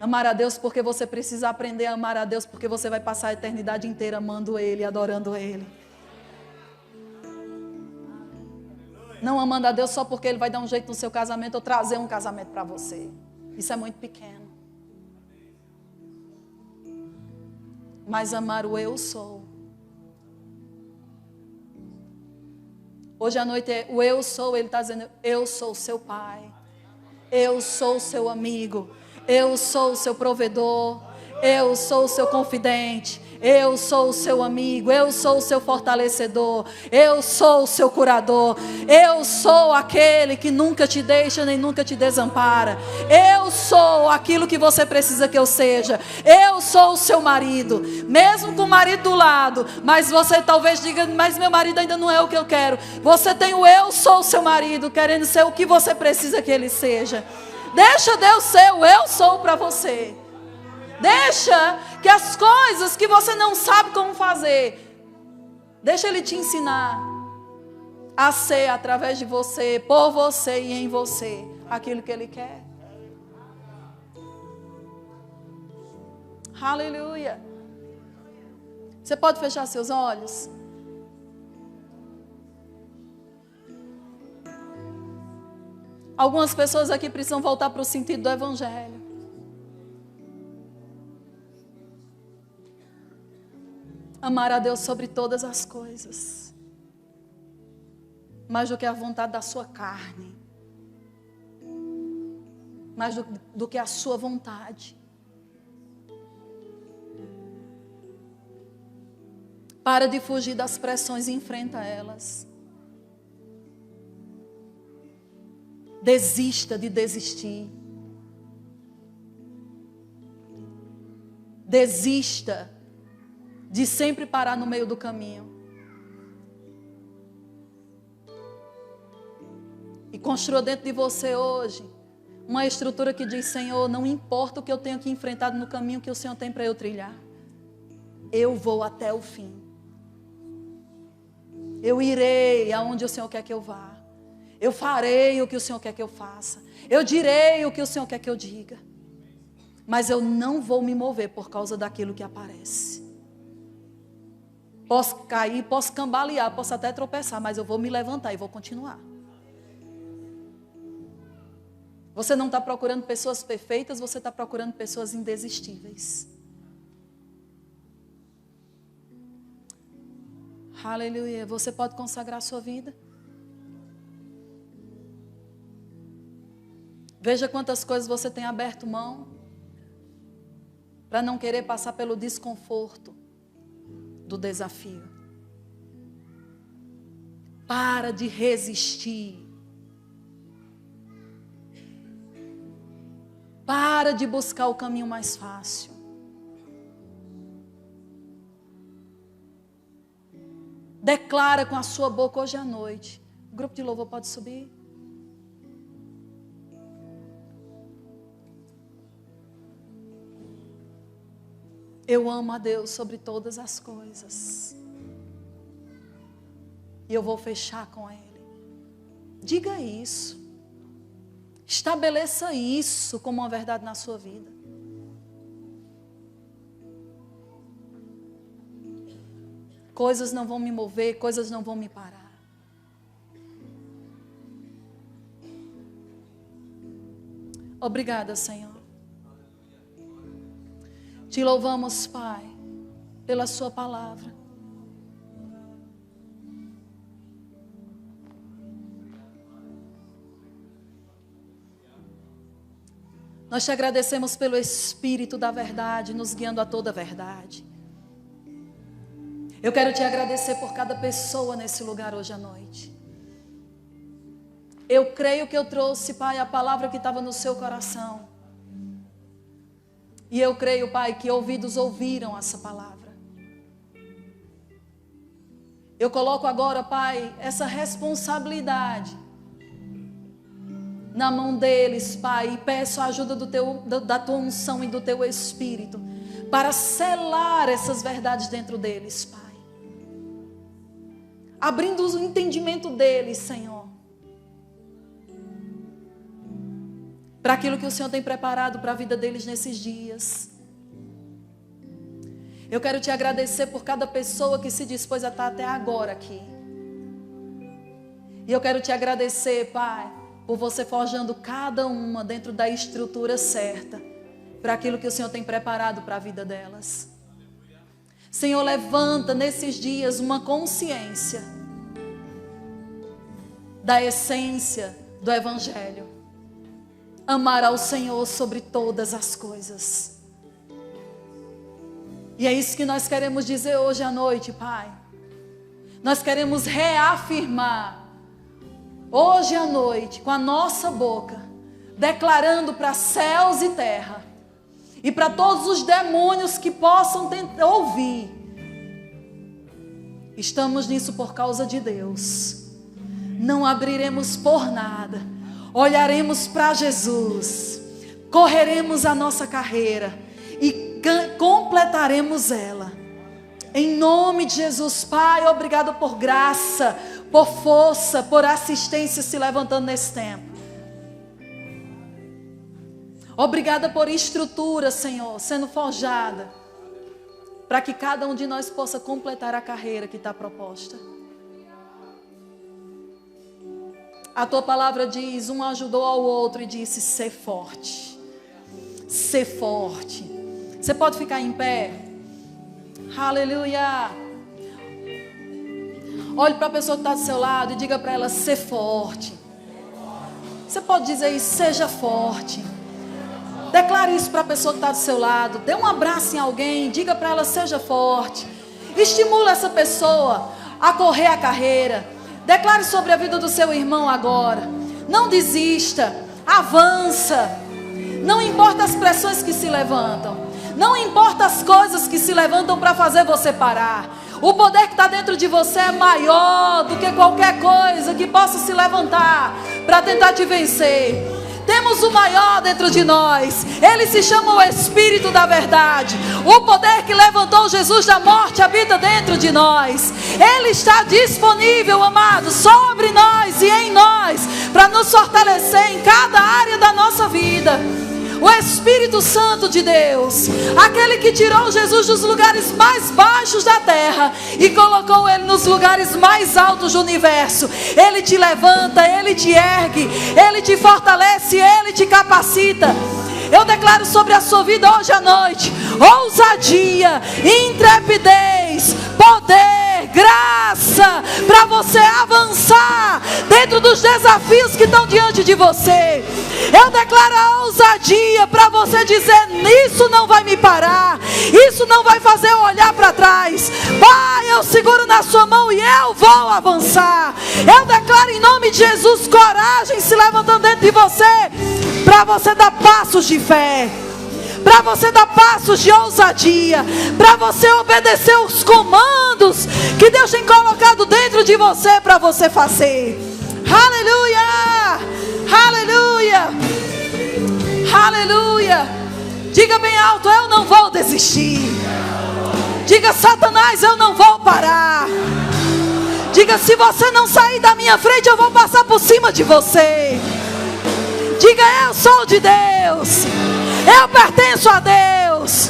Amar a Deus porque você precisa aprender a amar a Deus, porque você vai passar a eternidade inteira amando Ele, adorando Ele. Não amando a Deus só porque Ele vai dar um jeito no seu casamento ou trazer um casamento para você. Isso é muito pequeno. Mas amar o eu sou. Hoje à noite o eu sou, Ele está dizendo: eu sou o seu pai. Eu sou o seu amigo. Eu sou o seu provedor. Eu sou o seu confidente. Eu sou o seu amigo, eu sou o seu fortalecedor, eu sou o seu curador, eu sou aquele que nunca te deixa nem nunca te desampara, eu sou aquilo que você precisa que eu seja, eu sou o seu marido, mesmo com o marido do lado, mas você talvez diga: mas meu marido ainda não é o que eu quero. Você tem o eu sou o seu marido, querendo ser o que você precisa que ele seja. Deixa Deus ser o eu sou para você. Deixa que as coisas que você não sabe como fazer, deixa Ele te ensinar a ser através de você, por você e em você, aquilo que Ele quer. Aleluia. Você pode fechar seus olhos? Algumas pessoas aqui precisam voltar para o sentido do Evangelho. Amar a Deus sobre todas as coisas. Mais do que a vontade da sua carne. Mais do que a sua vontade. Para de fugir das pressões e enfrenta elas. Desista de desistir. Desista de sempre parar no meio do caminho. E construa dentro de você hoje uma estrutura que diz: Senhor, não importa o que eu tenho que enfrentar no caminho que o Senhor tem para eu trilhar. Eu vou até o fim. Eu irei aonde o Senhor quer que eu vá. Eu farei o que o Senhor quer que eu faça. Eu direi o que o Senhor quer que eu diga. Mas eu não vou me mover por causa daquilo que aparece. Posso cair, posso cambalear, posso até tropeçar, mas eu vou me levantar e vou continuar. Você não está procurando pessoas perfeitas, você está procurando pessoas indesistíveis. Aleluia. Você pode consagrar a sua vida? Veja quantas coisas você tem aberto mão para não querer passar pelo desconforto do desafio. Para de resistir. Para de buscar o caminho mais fácil. Declara com a sua boca hoje à noite. O grupo de louvor pode subir? Eu amo a Deus sobre todas as coisas. E eu vou fechar com Ele. Diga isso. Estabeleça isso como uma verdade na sua vida. Coisas não vão me mover, coisas não vão me parar. Obrigada, Senhor. Te louvamos, Pai, pela sua palavra. Nós te agradecemos pelo Espírito da verdade, nos guiando a toda a verdade. Eu quero te agradecer por cada pessoa nesse lugar hoje à noite. Eu creio que eu trouxe, Pai, a palavra que estava no seu coração. E eu creio, Pai, que ouvidos ouviram essa palavra. Eu coloco agora, Pai, essa responsabilidade na mão deles, Pai, e peço a ajuda da tua unção e do teu Espírito para selar essas verdades dentro deles, Pai. Abrindo o entendimento deles, Senhor, para aquilo que o Senhor tem preparado para a vida deles nesses dias. Eu quero te agradecer por cada pessoa que se dispôs a estar até agora aqui. E eu quero te agradecer, Pai, por você forjando cada uma dentro da estrutura certa para aquilo que o Senhor tem preparado para a vida delas. Senhor, levanta nesses dias uma consciência da essência do Evangelho. Amar ao Senhor sobre todas as coisas. E é isso que nós queremos dizer hoje à noite, Pai. Nós queremos reafirmar hoje à noite, com a nossa boca, declarando para céus e terra, e para todos os demônios que possam ouvir: estamos nisso por causa de Deus. Não abriremos por nada. Olharemos para Jesus, correremos a nossa carreira e completaremos ela. Em nome de Jesus, Pai, obrigado por graça, por força, por assistência se levantando nesse tempo. Obrigada por estrutura, Senhor, sendo forjada, para que cada um de nós possa completar a carreira que está proposta. A tua palavra diz, um ajudou ao outro e disse, ser forte. Ser forte. Você pode ficar em pé? Aleluia. Olhe para a pessoa que está do seu lado e diga para ela, ser forte. Você pode dizer isso, seja forte. Declare isso para a pessoa que está do seu lado. Dê um abraço em alguém, diga para ela, seja forte. Estimula essa pessoa a correr a carreira. Declare sobre a vida do seu irmão agora. Não desista, avança. Não importa as pressões que se levantam. Não importa as coisas que se levantam para fazer você parar. O poder que está dentro de você é maior do que qualquer coisa que possa se levantar para tentar te vencer. Temos o maior dentro de nós. Ele se chama o Espírito da Verdade. O poder que levantou Jesus da morte habita dentro de nós. Ele está disponível, amado, sobre nós e em nós, para nos fortalecer em cada área da nossa vida. O Espírito Santo de Deus, aquele que tirou Jesus dos lugares mais baixos da terra e colocou ele nos lugares mais altos do universo. Ele te levanta, ele te ergue, ele te fortalece, ele te capacita. Eu declaro sobre a sua vida hoje à noite ousadia, intrepidez, poder, graça para você avançar dentro dos desafios que estão diante de você. Eu declaro a ousadia para você dizer, isso não vai me parar, isso não vai fazer eu olhar para trás. Pai, eu seguro na sua mão e eu vou avançar. Eu declaro em nome de Jesus coragem se levantando dentro de você, para você dar passos de fé, para você dar passos de ousadia, para você obedecer os comandos que Deus tem colocado dentro de você para você fazer. Aleluia, aleluia, aleluia. Diga bem alto, eu não vou desistir. Diga, Satanás, eu não vou parar. Diga, se você não sair da minha frente, eu vou passar por cima de você. Diga, eu sou de Deus, eu pertenço a Deus,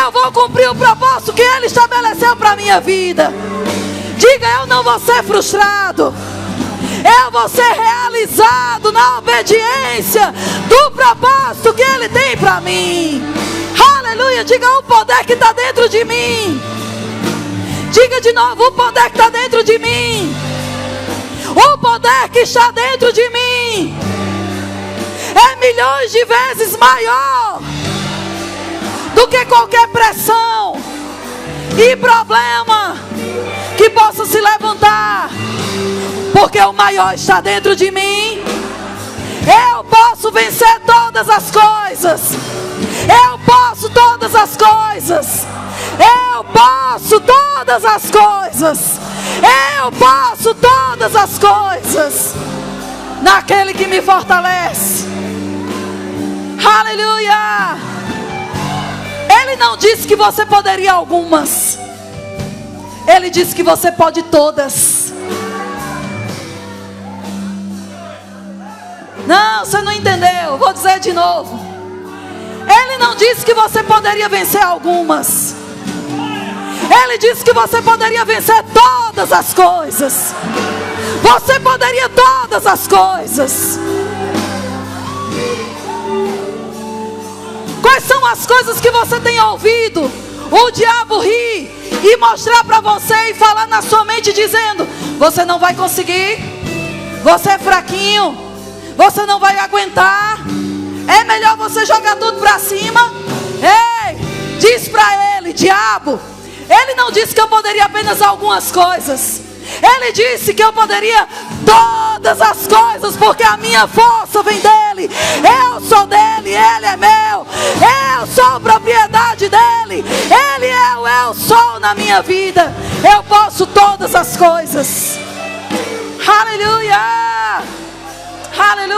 eu vou cumprir o propósito que Ele estabeleceu para a minha vida. Diga, eu não vou ser frustrado, eu vou ser realizado na obediência do propósito que Ele tem para mim. Aleluia. Diga, o poder que está dentro de mim. Diga de novo, o poder que está dentro de mim. O poder que está dentro de mim é milhões de vezes maior do que qualquer pressão e problema que possa se levantar, porque o maior está dentro de mim. Eu posso vencer todas as coisas. Eu posso todas as coisas. Eu posso todas as coisas. Eu posso todas as coisas naquele que me fortalece. Aleluia. Ele não disse que você poderia algumas. Ele disse que você pode todas. Não, você não entendeu. Vou dizer de novo. Ele não disse que você poderia vencer algumas. Ele disse que você poderia vencer todas as coisas. Você poderia todas as coisas. Quais são as coisas que você tem ouvido o diabo rir e mostrar para você e falar na sua mente dizendo, você não vai conseguir, você é fraquinho, você não vai aguentar, é melhor você jogar tudo para cima? Ei, diz para ele, diabo, ele não disse que eu poderia apenas algumas coisas. Ele disse que eu poderia todas as coisas, porque a minha força vem dele. Eu sou dele, ele é meu. Eu sou propriedade dele. Ele é o eu sou na minha vida. Eu posso todas as coisas. Aleluia. Aleluia.